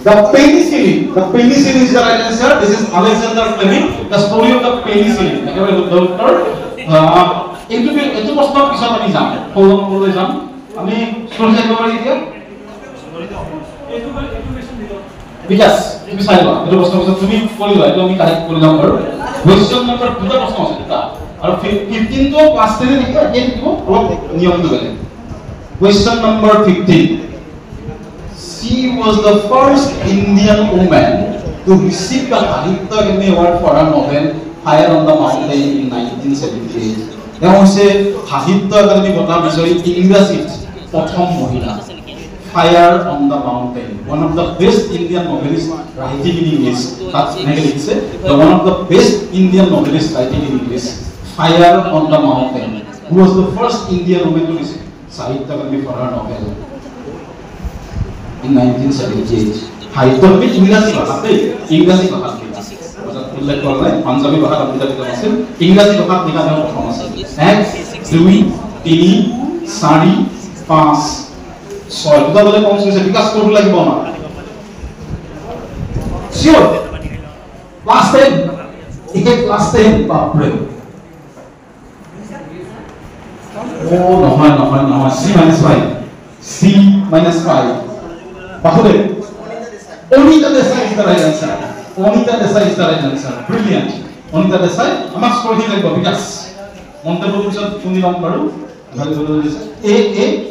the penicillin is the right answer this is Alexander Fleming the story of the penicillin একেবাৰে doctor এটো প্ৰশ্ন পিছত আমি যাম ফলো কৰিবলৈ যাম আমি স্টোৰী জানিব পাৰি এতিয়া বিকাশ তুমি চাইবা এটো প্ৰশ্ন পিছত তুমি কৰিবা এটো আমি কাৰেক্ট কৰি যাম বাৰু question number 2 টা প্ৰশ্ন আছে এটা আৰু 15 তো ক্লাছ 10 লিখিব এই লিখিব অলপ নিয়মটো বেলেগ question number 15 she was the first Indian woman to receive the Sahitya Akademi Award for her novel Fire on the Mountain in 1978 তেওঁ হৈছে সাহিত্য একাডেমী বঁটা বিজয়ী ইংৰাজীত প্ৰথম মহিলা Fire on the Mountain one of the best Indian novelists writing in English that's English one of the best Indian novelists writing in English Fire on the Mountain who was the first Indian woman to receive Sahitya Akademi for her novel in 1978 সাহিত্য ইংৰাজী ভাষাতে ইংৰাজী ভাষাত উল্লেখ কৰা নাই পাঞ্জাবী ভাষাত অমিতাভ বিক্ৰম আছিল ইংৰাজী ভাষাত লিখা তেওঁ প্ৰথম আছিল 1 2 3 4 5 6 দুটা বলে কম হৈছে বিকাশ কৰিব লাগিব না শিওৰ ক্লাস 10 একে ক্লাস 10 বাপৰে ও নহয় c minus 5 বাহুদেৱ Onita Desai is the right answer. Onita Desai is the right answer. Brilliant. Onita Desai. Amak score hi lagbo because Montebo bisot tuni nom paru. Bhali bolo dise. A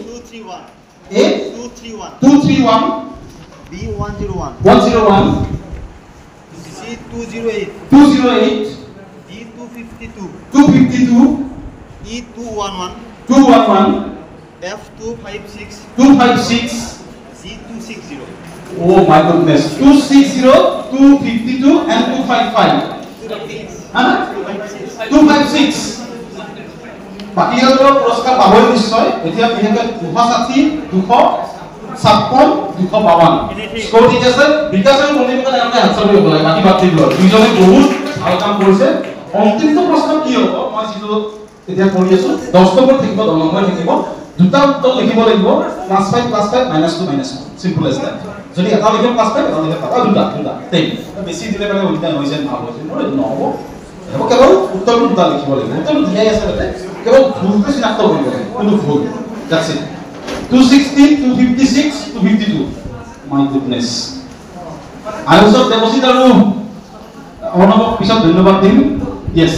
231. A 231. B 101. 101. C 208. 208. D 252. 252. E 211. 211. F 256. 256. Z 260. Oh my goodness. 260, 252 and 255. 256. বাকি হলো পুরস্কার পাবই নিশ্চয় এতিয়া বিহেকে 260 256 252 score ঠিক আছে বিকাশৰ মনিকা নামে আনসাৰ কৰিব লাগে বাকি বাদ দিব দুইজনে বহুত ভাল কাম কৰিছে অন্তিমটো প্ৰশ্ন কি হ'ব মই যিটো এতিয়া কৰি আছো 10 নম্বৰ থাকিব 10 নম্বৰ থাকিব দুটা উত্তৰ লিখিব লাগিব +5 -2 -2 সিম্পল এজ দ্যাট যদি এটা লিখিম +5 এটা লিখিম পাবা দুটা তেই বেছি দিলে মানে উল্টা হৈ যায় ভাল হৈছে মোৰ নহব হ'ব কেৱল উত্তৰটো দুটা লিখিব লাগিব উত্তৰটো দিয়াই আছে তাতে কেৱল ভুলটো চিনাক্ত কৰিব লাগে কোনটো ভুল দ্যাটস ইট 260 256 252 মাই গুডনেস আৰু সব দেৱজিত আৰু অনব পিছত ধন্যবাদ দিম ইয়েস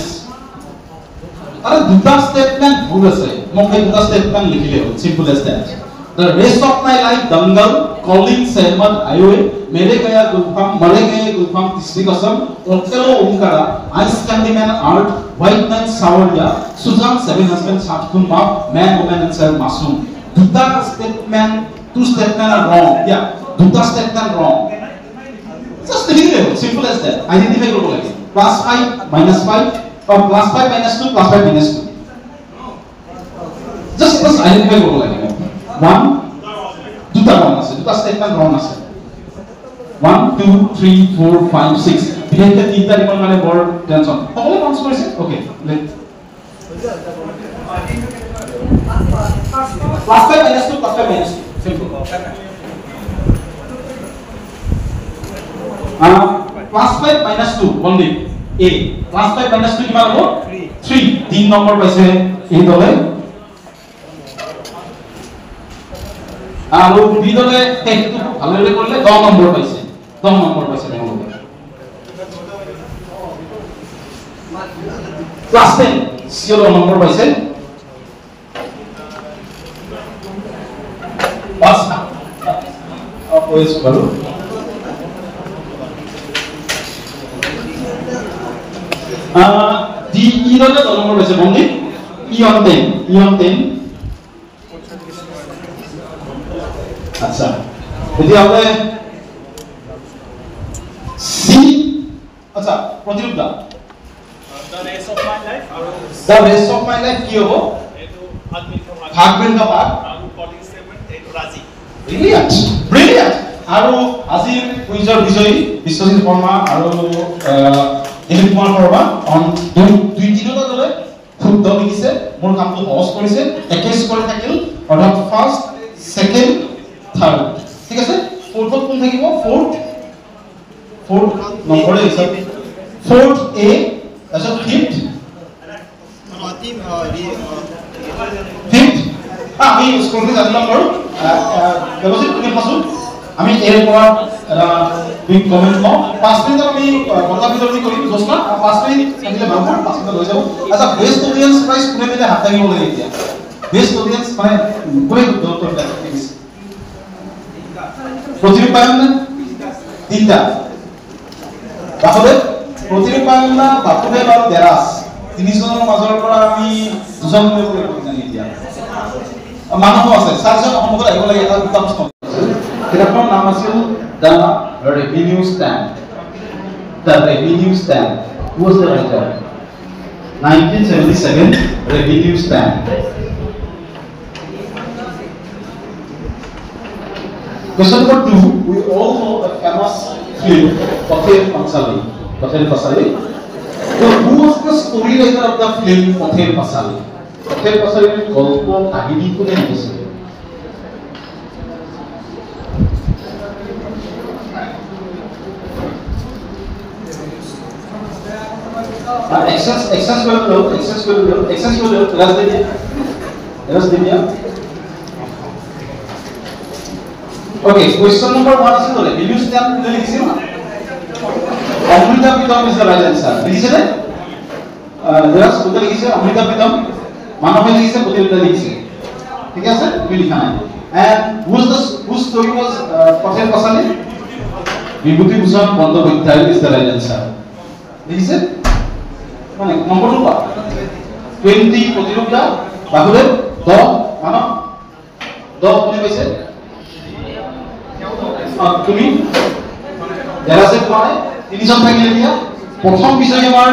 আৰু দুটা স্টেটমেন্ট ভুল আছে মই এই দুটা স্টেটমেন্ট লিখিলে simple as that The rest of my life, Dangal, calling Sehmat, Ayoe, Mere Gaya Gulfam, Mare Gaya Gulfam, Tisrikasam, Otelo Omkara, Ice Candyman Art, White Man Sawarya, Suzanne, Seven Husbands, Hatkun Map, Man, Woman, and Sir Masum. Duta statement, two statements are wrong. Yeah, Duta statement wrong. Just think simple as that. Identify global like +5 -5 or +5 -2 +5 -2. Just identify global like one duta wrong ase duta statement wrong ase 1 2 3 4 5 6 বিহেতে তিনটা দিনৰ মানে বৰ tension সকলো count কৰিছে okay let +5 -2 +5 -2 simple +5 -2 only a +5 -2 কিমান হ'ব 3 3 number পাইছে এই দলে আৰু বিদলে টেকটো ভালৰে কৰিলে 10 নম্বৰ পাইছে তেওঁলোকে ক্লাস 10 0 নম্বৰ পাইছে পাঁচ অপোজ বাৰু ডি ইৰলে 10 নম্বৰ পাইছে বন্ধু ইয়ন 10 আচ্ছা যদি আপনি সি আচ্ছা প্রতিরূপ দা The rest of my life কি হবো etu admin ভাগবেন না ভাগ আৰু 47 etu raji ব্ৰিলিয়ান্ট আৰু আজি কুইজৰ বিজয়ী বিশ্বজিৎ শৰ্মা আৰু দিলীপ কুমাৰ শৰ্মা অন দুই তিনিটা দলে শুদ্ধ লিখিছে মোৰ কামটো সহজ কৰিছে 21 কৰি থাকিল অৰ্থাৎ ফাৰ্স্ট সেকেন্ড থাৰ্ড ঠিক আছে ফোৰ্থ কোন থাকিব ফোৰ্থ নম্বৰে হিসাব ফোৰ্থ এ আচ্ছা ফিফথ আমি স্কুলতে জানিলাম বাৰু ব্যৱস্থিত তুমি পাছো আমি এৰ পৰ দুই কমেন্ট লওঁ 5 মিনিট আমি কথা বিতৰণ কৰিম দোস্তা 5 মিনিট থাকিলে ভাল 5 মিনিট লৈ যাব আচ্ছা বেস্ট অডিয়েন্স প্রাইজ কোনে মিলে হাত লাগিব লাগে এতিয়া বেস্ট অডিয়েন্স মানে কোনে উত্তর দিছে প্রতিরূপ পায়ন না তিনটা বাহুদেৱ প্ৰতিৰূপ পায়ন না বাহুদেৱ আৰু দেৰাস তিনিজনৰ মাজৰ পৰা আমি দুজন লৈ জানি দিয়া মানুহ আছে চাৰিজন সন্মুখত আহিব লাগে এটা দুটা প্ৰশ্ন কিতাপখনৰ নাম আছিল the revenue stamp who was the writer 1977 revenue stamp Question number 2, we all know the famous film Pather Panchali. Pathel Pasali. So who was the story writer of the film Pathel Pasali? Pathel Pasali গল্প কাহিনী কোনে লিখিছিল? Excess will Rasdinia. Okay, question number 1 is the will you stand to the listen? Amrita Pitam is the right answer. Listen it? There is Buddha listen, Amrita Pitam, Manava listen, Buddha listen. ठीक है sir भी लिखा है and whose story was Pathel Pasali? Vibhuti Bhushan Bandyopadhyay is the right answer. Listen? মানে নম্বর 2 পা 20 প্রতিরূপটা বাহুদেব 10 মানব 10 কোনে পাইছে তুমি যারা সে পায় তিনজন থাকিলে দিয়া প্রথম বিষয় আমাৰ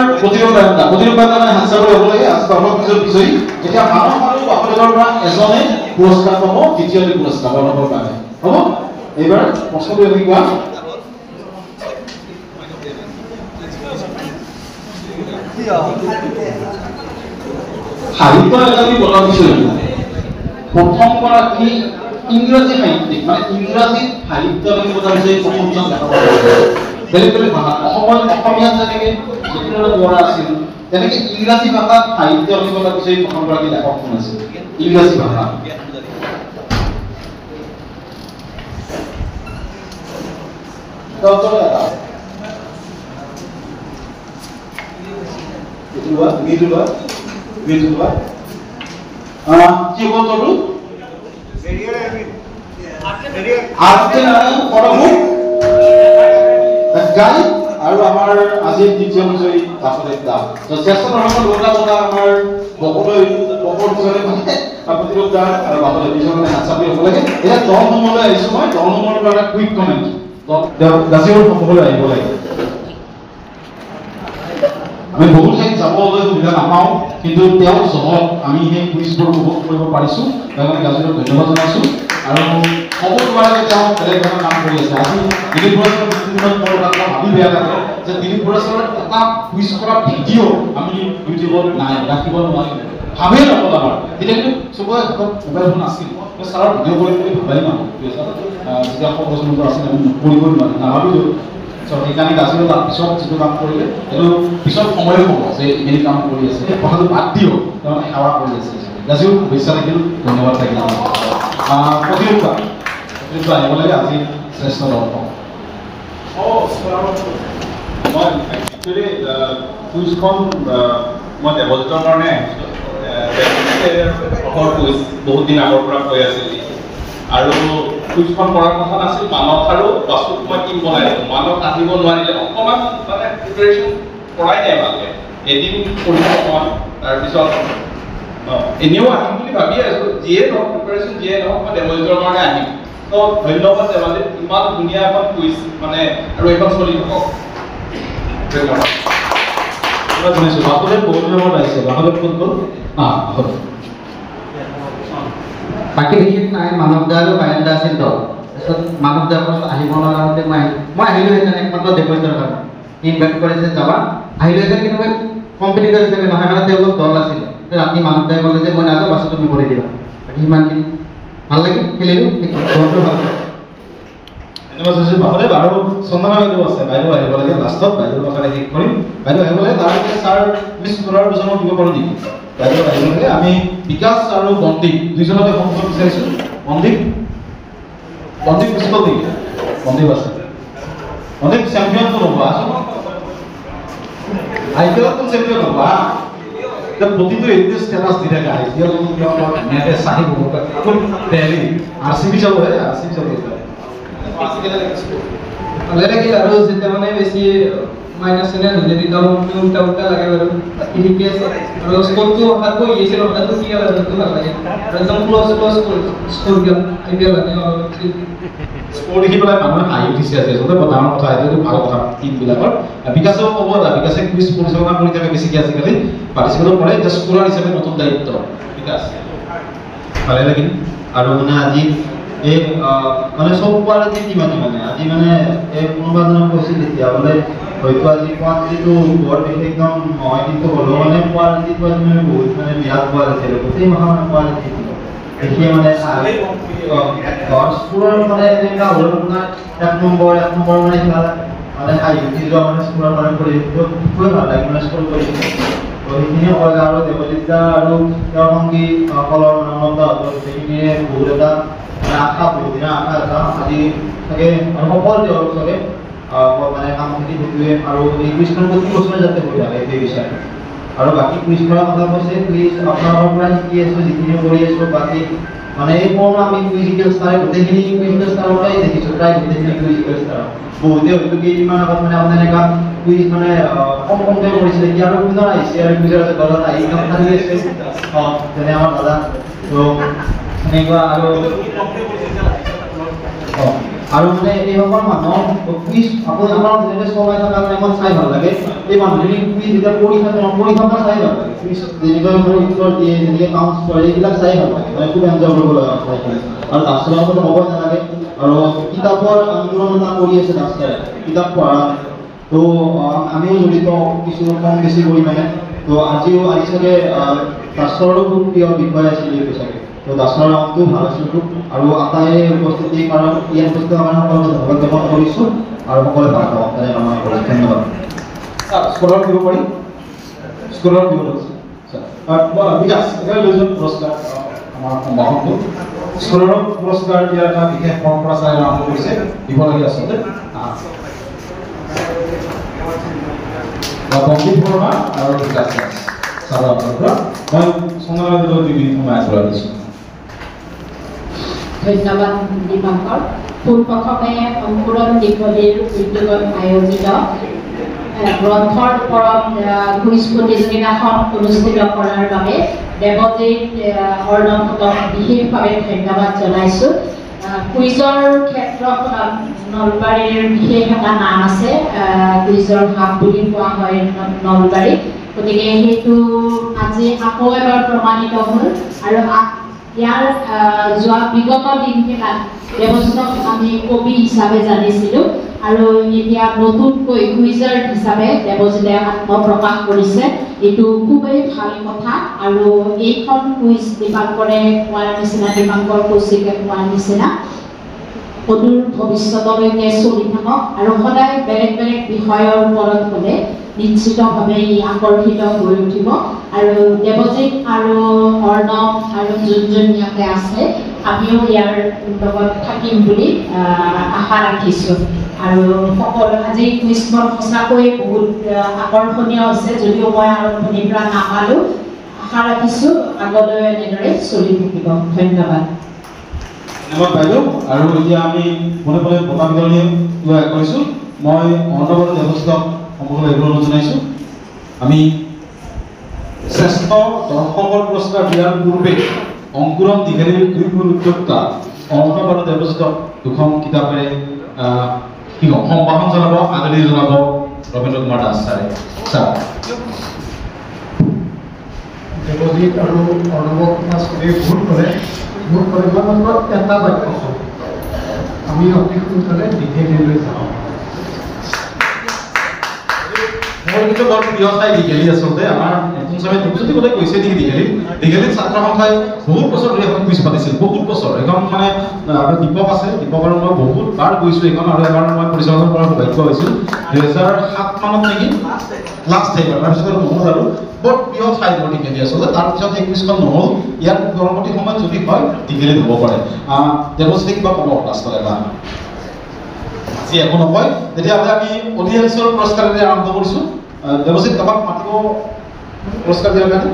প্রতিরূপটা মানে হাসাব হ'ব লাগে আজকে অলপ বিষয় যেতিয়া মানব আৰু বাহুদেৱৰ পৰা এজনে পুৰস্কাৰ পাব দ্বিতীয়টো পুৰস্কাৰ পাবৰ কাৰণে হ'ব এইবাৰ প্ৰশ্নটো এনেকুৱা সাহিত্য একাডেমি বলাৰ বিষয় প্ৰথম গৰাকী ইংৰাজী সাহিত্যিক মানে ইংৰাজী সাহিত্য একাডেমি বলাৰ বিষয়ে প্ৰথমজন দেখা পাব বেলেগ বেলেগ ভাষা অসমীয়াত যেনেকে জ্যোতিপ্ৰসাদ বৰা আছিল তেনেকে ইংৰাজী ভাষাত সাহিত্য একাডেমি বলাৰ বিষয়ে প্ৰথম গৰাকী লেখক কোন আছিল ইংৰাজী ভাষা Midula. কি বলতো? গাই আৰু আমাৰ আজি দ্বিতীয় বিজয়ী বাসুদেৱ দা জ্যেষ্ঠ দৰ্শক লোকটা বলা আমাৰ বকলৈ বকৰ পিছতে মানে বাসুদেৱ দা আৰু বাসুদেৱ বিজয়নে হাসাবি হ'ব লাগে এটা দল নম্বৰলৈ আহিছো মই দল নম্বৰৰ পৰা কুইক কমেন্ট গাজিৰ সকলোৱে আহিব লাগে আমি বহুত ঠাইত যাবলৈ সুবিধা নাপাওঁ কিন্তু তেওঁৰ জহত আমি সেই কুইজবোৰ উপভোগ কৰিব পাৰিছোঁ সেইকাৰণে গাজিৰক ধন্যবাদ জনাইছোঁ আৰু ক'ব নোৱাৰে তেওঁ বেলেগ ধৰণৰ কাম কৰি আছে আজি দিলীপ বৰুৱাৰ দিনত মোৰ এটা ভাবি বেয়া লাগে যে দিলীপ বৰুৱাৰ এটা কুইজ কৰা ভিডিঅ' আমি ইউটিউবত নাই ৰাখিব নোৱাৰিম ভাবেই নকল আমাৰ তেতিয়া কিন্তু চবৰে হাতত মোবাইল ফোন আছিল ছাৰৰ ভিডিঅ' কৰি ভাবাই নাপাওঁ যেতিয়া প্ৰশ্নবোৰ আছিল আমি কৰিবই নাভাবিলোঁ সেইকাৰণে গাজিৰ তাৰ পিছত যিটো কাম কৰিলে সেইটো পিছত সময়ে হ'ব যে এইখিনি কাম কৰি আছে সেই কথাটো বাদ দিও তেওঁ সেৱা কৰি আছে গাজিও শুভেচ্ছা থাকিল ধন্যবাদ থাকিল প্ৰতিৰূপা আহিব লাগে আজি শ্ৰেষ্ঠ দৰ্শক মই একচুৱেলি কুইজখন মই দেৱজিতৰ কাৰণে বহুত দিন আগৰ পৰা কৈ আছিল আৰু কুইজখন কৰাৰ কথা নাছিল মানৱ আৰু বাছুক মই টিম বনাই দিলোঁ মানৱ আহিব নোৱাৰিলে অকণমান মানে প্ৰিপেৰেশ্যন কৰাই নাই ভালকৈ এদিন কৰিব অকণমান তাৰপিছত এনেও আহিম বুলি ভাবি আছোঁ যিয়ে নহওক প্ৰিপেৰেশ্যন যিয়ে নহওক মই দেৱজিতৰ কাৰণে আহিম তো ধন্যবাদ দেৱালী ইমান ধুনীয়া এখন কুইজ মানে আৰু এইখন চলি থাকক ধন্যবাদ শুনিছোঁ বাসুদেৱ বহুত দিনৰ আহিছে বাসুদেৱ কোন গ'ল বাসুদেৱ বাকী বিশেষ নাই মানৱ দা আৰু বায়ন দা আছিল দল তাৰপিছত মানৱ দা আহিব নোৱাৰোঁতে মই আহিলোহেঁতেন একমাত্ৰ দেৱজিতৰ কাৰণে ইনভাইট কৰিছে যাবা আহিলোহেঁতেন কিন্তু কম্পিটিটৰ হিচাপে নহয় মানে তেওঁলোক দল আছিল ৰাতি মানৱ দাই ক'লে যে মই নাযাওঁ বাছত তুমি কৰি দিবা সিমানখিনি ভাল লাগিল খেলিলোঁ দলটো ভাল ধন্যবাদ জনাইছোঁ বাসুদেৱ আৰু চন্দনা বাইদেউ আছে বাইদেউ আহিব লাগে লাষ্টত বাইদেউৰ কথাৰে শেষ কৰিম বাইদেউ আহিব লাগে তাৰপিছত ছাৰ মিছ কৰাৰ দুজনক দিব পাৰোঁ নেকি বাইদেউ আহিব লাগে আমি বিকাশ আৰু বন্দীপ দুইজনকে সংযোগ বিচাৰিছোঁ বন্দীপ প্ৰিন্সিপাল নেকি বন্দীপ আছে বন্দীপ চেম্পিয়নটো হ'বা IPLতো চেম্পিয়ন হ'বা প্ৰতিটো এইটো ষ্টেটাছ দি থাকে IPL ধুনীয়াকৈ চাহি বহুত দেৰি RCB যাব ভালে লাগিল আৰু যেতিয়া মানে বেছি মাইনাছ এনে ধুনীয়া তেতিয়া উল্টা উল্টা লাগে বাৰু ঠিকে আছে আৰু স্ক'ৰটো হঠাৎ কৈ গৈছিল হঠাৎ কি হ'ল সেইটো ভাল লাগে আৰু একদম ক্ল'জ স্ক'ৰ গেম IPL মানে স্ক'ৰ দেখি পেলাই মানুহে হাঁহি উঠিছে আছে য'তে ডাঙৰ কথা এইটো ভাল কথা টিমবিলাকৰ বিকাশেও ক'ব বিকাশে কুইজ পৰিচালনা কৰি থাকে বেছিকৈ আজিকালি পাৰ্টিচিপেট কৰে এতিয়া স্ক'ৰাৰ হিচাপে নতুন দায়িত্ব ঠিক আছে ভালে লাগিল আৰু মানে আজি এই মানে সব কোৱালিটি কিমান মানে আজি মানে এই কোনোবা জনক কৈছিল তেতিয়া বোলে হয়তো আজি কোৱালিটিটো বৰ বিশেষ একদম নহয় কিন্তু হ'লেও মানে কোৱালিটিটো আজি মানে বহুত মানে বিৰাট কোৱালিটি আৰু গোটেই মাহৰ মানে কোৱালিটি দেখিয়ে মানে স্কুলৰ মানে এনেকুৱা হ'ল আপোনাৰ এক নম্বৰ মানে খেলা মানে আইটি যোৱা মানে স্কুলৰ মানে কৰি খুবেই ভাল লাগে মানে স্কুল কৰি তো সেইখিনিয়ে কয় আৰু দেৱজিতা আৰু তেওঁৰ সংগী কলৰ নামতা সেইখিনিয়ে বহুত এটা আশা বহুত দিনৰ আশা এটা আজি চাগে সফল তেওঁৰ চাগে মানে কামখিনি সেইটোৱে আৰু এই কুইজখন প্ৰতি বছৰে যাতে হৈ থাকে সেই বিচাৰে আৰু বাকী কুইজ কৰাৰ কথা কৈছে প্লিজ আপোনালোকৰ পৰা শিকি আছোঁ যিখিনি কৰি আছোঁ বাকী মানে এই কম আমি কুইজিকেল ষ্টাৰ গোটেইখিনি কুইজিকেল ষ্টাৰৰ পৰাই দেখিছোঁ প্ৰায় গোটেইখিনি কুইজিকেল ষ্টাৰ বহুতে হয়তো কেইদিনমান আগত মানে আপোনাৰ এনেকুৱা কুইজ মানে কমকৈ কৰিছিলে এতিয়া আৰু কুইজৰ আহিছে আৰু কুইজৰ আছে দলত আহি কাম খালি আছে যেনে আমাৰ দাদা তো সেনেকুৱা আৰু মানে এইসকল মানুহক কুইজ আপুনি আমাৰ যেনেকৈ চলাই থকা টাইমত চাই ভাল লাগে এই মানুহখিনি কুইজ যেতিয়া পঢ়ি থকা চাই ভাল লাগে কুইজ যেনেকৈ উত্তৰ দিয়ে যেনেকৈ কাউন্ট কৰে এইবিলাক চাই ভাল লাগে মানে খুব এনজয় কৰিব লগা আৰু দাসৰ কথা ক'বই নালাগে আৰু কিতাপৰ আন্দোলন এটা কৰি আছে দাসে কিতাপ পঢ়া তো আমিও জড়িত কিছু কম বেছি পৰিমাণে তো আজিও আজি চাগে দাসৰো খুব প্ৰিয় বিষয় আছিল এইটো চাগে তো দাসৰ নামটো ভাল আছিল খুব আৰু আটাই উপস্থিতিৰ কাৰণ ইয়াত উপস্থিত আমাৰ সকলোকে ধন্যবাদ জ্ঞাপন কৰিছোঁ আৰু সকলোৱে ভাল পাওঁ তেনে কামনা কৰিছোঁ ধন্যবাদ স্কুলৰ দিব পাৰিম স্কুলৰ দিব বিকাশ একেবাৰে লৈ যোৱা পুৰস্কাৰ আমাৰ সম্ভাষণটো স্কুলৰ পুৰস্কাৰ দিয়াৰ এটা বিশেষ পৰম্পৰা চাই আৰম্ভ কৰিছে দিবলগীয়া আচলতে বংশী বৰ্মা আৰু বিকাশ ছাৰৰ পৰা মই সংগ্ৰামীলৈ 2 মিনিট সময় আগবঢ়াই দিছোঁ ধন্যবাদ দীপঙ্কৰ পোনপ্ৰথমে অংকুৰণ দীঘলীৰ উদ্যোগত আয়োজিত গ্ৰন্থৰ ওপৰত কুইজ প্ৰতিযোগিতাখন অনুষ্ঠিত কৰাৰ বাবে দেৱজিত অৰ্ণৱক বিশেষভাৱে ধন্যবাদ জনাইছোঁ কুইজৰ ক্ষেত্ৰত নলবাৰীৰ বিশেষ এটা নাম আছে কুইজৰ হাব বুলি কোৱা হয় নলবাৰী গতিকে সেইটো আজি আকৌ এবাৰ প্ৰমাণিত হ'ল আৰু ইয়াৰ যোৱা বিগত দিনকেইটাত দেৱজিতক আমি কবি হিচাপে জানিছিলোঁ আৰু এতিয়া নতুনকৈ কুইজাৰ হিচাপে দেৱজিতে আত্মপ্ৰকাশ কৰিছে এইটো খুবেই ভাল কথা আৰু এইখন কুইজ দীপাংকৰে কোৱাৰ নিচিনা দীপাংকৰ কৌশিকে কোৱাৰ নিচিনা অদূৰ ভৱিষ্যতলৈকে চলি থাকক আৰু সদায় বেলেগ বেলেগ বিষয়ৰ ওপৰত হ'লে নিশ্চিতভাৱে ই আকৰ্ষিত হৈ উঠিব আৰু দেৱজিত আৰু অৰ্ণৱ আৰু যোন ইয়াতে আছে আমিও ইয়াৰ লগত থাকিম বুলি আশা ৰাখিছোঁ আৰু সকলো আজি কুইজখন সঁচাকৈ বহুত আকৰ্ষণীয় হৈছে যদিও মই আৰম্ভণিৰ পৰা নাপালোঁ আশা ৰাখিছোঁ আগলৈ এনেদৰে চলি থাকিব ধন্যবাদ ধন্যবাদ বাইদেউ আৰু এতিয়া আমি মনে মনে বঁটা বিতৰণি কৰিছোঁ মই অৰ্ণৱ দেৱজিতক সম্পূৰ্ণ অনুৰোধ জনাইছোঁ আমি শ্ৰেষ্ঠ দৰ্শকৰ পুৰস্কাৰ দিয়াৰ পূৰ্বে অংকুৰণ দীঘলীৰ উদ্যোক্তা অৰ্ণৱ আৰু দেৱজিতক 2খন কিতাপেৰে কি কম সম্ভাষণ জনাব আদৰণি জনাব ৰবীন্দ্ৰ কুমাৰ দাস ছাৰে ছাৰ দেৱজিত আৰু অৰ্ণৱক চবেই ভোট কৰে মাত্ৰ এটা বাক্য আমি অতি সোনকালে দীঘলীলৈ যাওঁ মোৰ কিন্তু বৰ প্ৰিয় ঠাই দীঘলী আচলতে আমাৰ নতুন চামে দীপজ্যোতি বোলে কৈছে নেকি দীঘলীত ছাত্ৰ সন্থাই বহুত বছৰ ধৰি এখন কুইজ পাতিছিল বহুত বছৰ এখন মানে দীপক আছে দীপক আৰু মই বহুত বাৰ গৈছোঁ এইখন আৰু এবাৰ মই পৰিচালনা কৰাৰ সৌভাগ্য হৈছিল 2007 মানত নেকি লাষ্ট টাইম তাৰপিছত নহ'ল আৰু বৰ প্ৰিয় ঠাই মোৰ দীঘলী আচলতে তাৰপিছত এই কুইজখন নহ'ল ইয়াৰ পৰৱৰ্তী সময়ত যদি হয় দীঘলীত হ'ব পাৰে দেৱজিতে কিবা ক'ব লাষ্টত এটা আজি একো নকয় তেতিয়াহ'লে আমি অডিয়েন্সৰ পুৰস্কাৰেৰে আৰম্ভ কৰিছোঁ দেৱজিত কাবাক মাতিব পুৰস্কাৰ দিয়াৰ কাৰণে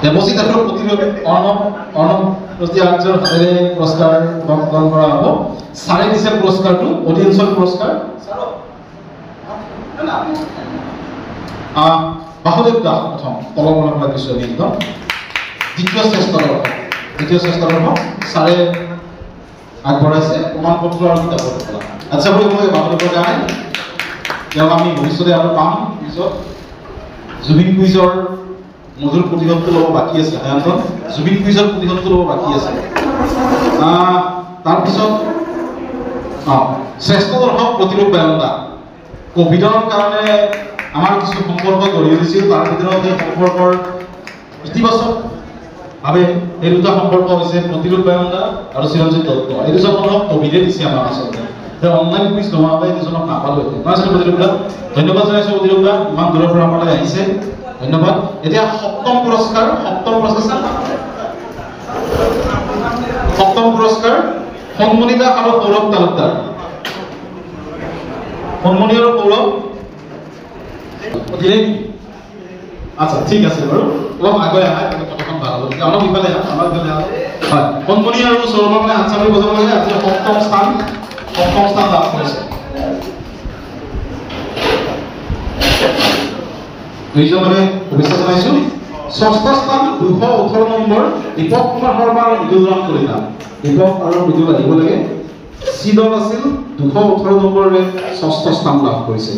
দেৱজিত আৰু প্ৰতিৰূপী অৰ্ণৱ আৰ্যৰ হাতেৰে পুৰস্কাৰ গ্ৰহণ কৰা হ'ব ছাৰে দিছে পুৰস্কাৰটো অডিয়েন্সৰ পুৰস্কাৰ বাসুদেৱ দাস প্ৰথম তলৰ পৰা কিছু আমি একদম দ্বিতীয় শ্ৰেষ্ঠ দৰ্শক ছাৰে আগবঢ়াইছে প্ৰমাণ পত্ৰ আৰু কিতাপৰ আচ্ছা বুলি মই বাসুদেৱৰ কাৰণে তেওঁক আমি ভৱিষ্যতে আৰু পাম কুইজত জুবিন কুইজৰ মধুৰ প্ৰতিশোধটো ল'ব বাকী আছে সায়ন্তন জুবিন কুইজৰ প্ৰতিশোধটো ল'ব বাকী আছে তাৰপিছত শ্ৰেষ্ঠ দৰ্শক প্ৰতিৰূপ বায়নদা কোভিডৰ কাৰণে আমাৰ কিছু সম্পৰ্ক গঢ়ি উঠিছিল তাৰ ভিতৰত এই সম্পৰ্কৰ ইতিবাচক ভাৱে এই দুটা সম্পৰ্ক হৈছে প্ৰতিৰূপ বায়নদা আৰু চিৰঞ্জিত দত্ত এই দুজন মানুহক কোভিডে দিছে আমাৰ আচলতে অনলাইন কুইজ নোহোৱাকৈ এই দুজনক নাপালো নহয় প্ৰতিৰূপ দা ধন্যবাদ জনাইছো প্ৰতিৰূপ দা ইমান দূৰৰ পৰা আমালৈ আহিছে ধন্যবাদ এতিয়া সপ্তম পুৰস্কাৰ সন্মনিতা আৰু সৌৰভ তালুকদাৰ সন্মনি আৰু সৌৰভ আচ্ছা ঠিক আছে বাৰু অলপ আগুৱাই আহা কথাখন ভাল হ'ব অলপ ইফালে আমাৰ ইফালে হয় সন্মনি আৰু সৌৰভৰ মানে আঞ্চলিক বজাব লাগে আজি সপ্তম স্থান লাভ কৰিছে দুইজনৰে শুভেচ্ছা জনাইছো ষষ্ঠ স্থান 218 নম্বৰ দীপক কুমাৰ শৰ্মা আৰু মৃদুল কলিতা দীপক আৰু মৃদুল আহিব লাগে চিদল আছিল 218 নম্বৰে ষষ্ঠ স্থান লাভ কৰিছে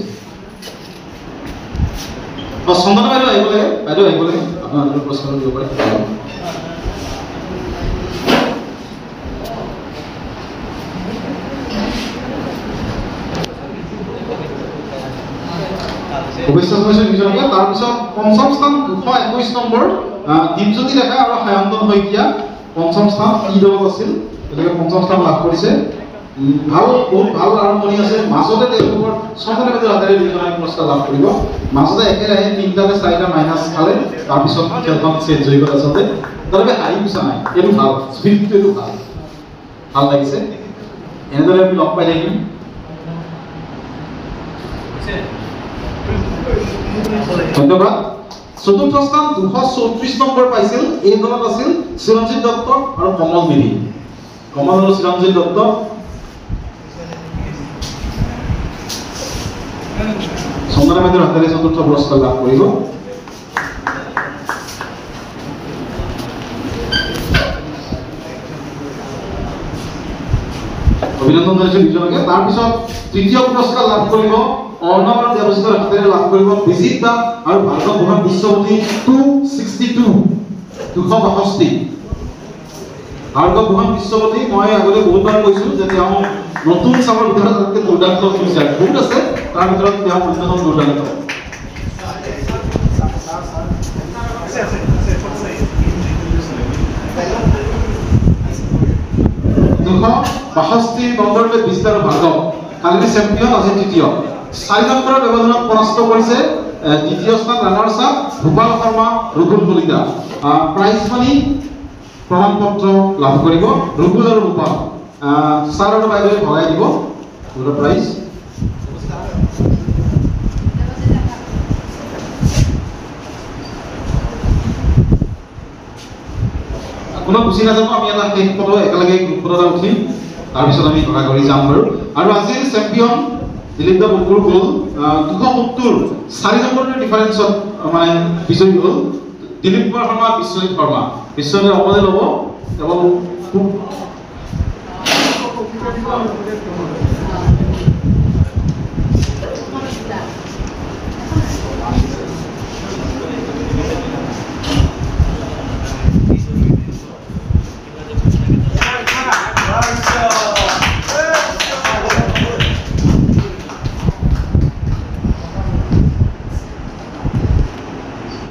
চন্দনা বাইদেউ আহিব লাগে আপোনালোকৰ পুৰস্কাৰ দিব পাৰে শুভেচ্ছা জনাইছো নিজকে তাৰপিছত পঞ্চম স্থান 221 নম্বৰ দীপজ্যোতি ডেকা আৰু সায়ন্তন শইকীয়া পঞ্চম স্থান ইদল আছিল গতিকে পঞ্চম স্থান লাভ কৰিছে বহুত ভাল আৰম্ভণি আছে মাজতে তেওঁলোকৰ চন্দনা বাইদেউৰ হাতেৰে দুজনে পুৰস্কাৰ লাভ কৰিব মাজতে একেৰাহে 3টাতে 4টা মাইনাছ খালে তাৰপিছত খেলখন চেঞ্জ হৈ গ'ল আচলতে তথাপি হাৰি গুচা নাই এইটো ভাল স্পিৰিটটো এইটো ভাল লাগিছে এনেদৰে আমি লগ পাই থাকিম ধন্যবাদ চতুৰ্থ স্থান 234 নম্বৰ পাইছিল এই দলত আছিল চিৰঞ্জিত দত্ত আৰু কমল মেধি কমল আৰু চিৰঞ্জিত দত্ত চন্দনা বাইদেউৰ হাতেৰে চতুৰ্থ পুৰস্কাৰ লাভ কৰিব অভিনন্দন জনাইছো দুজনকে তাৰপিছত তৃতীয় পুৰস্কাৰ লাভ কৰিব অৰ্ণৱ আৰু দেৱজিতৰ হাতেৰে লাভ কৰিব বিজিত দা আৰু ভাৰ্গৱ ভূষণ বিশ্বপতি 262 ভাৰ্গৱ ভূষণ বিশ্বপতি মই আগতে বহুতবাৰ কৈছো যে তেওঁ নতুন চামৰ ভিতৰত আটাইতকৈ দুৰ্দান্ত ফিচাৰ বহুত আছে তাৰ ভিতৰত তেওঁ অন্যতম দুৰ্দান্ত 262 নম্বৰলৈ বিস্তাৰ ভাৰ্গৱ কালি চেম্পিয়ন আজি তৃতীয় 4 নম্বৰৰ ব্যৱধানত পৰাস্ত কৰিছে দ্বিতীয় স্থান runners up Bhupal Sharma Rubul Kalita prize money প্ৰমাণ পত্ৰ লাভ কৰিব ৰুবুল আৰু ভূপাল ছাৰ আৰু বাইদেৱে ভগাই দিব পুৰা প্ৰাইজ কোনো গুচি নাযাব আমি এটা শেষ ফটো একেলগে ফটোটা উঠিম তাৰপিছত আমি ধৰা কৰি যাম বাৰু আৰু আজিৰ চেম্পিয়ন দিলীপ দা বকুৰ গ'ল 270 4 নম্বৰৰ ডিফাৰেন্সত মানে বিজয়ী হ'ল দিলীপ কুমাৰ শৰ্মা বিশ্বজিৎ শৰ্মা বিশ্বজিৎ অকলে ল'ব কেৱল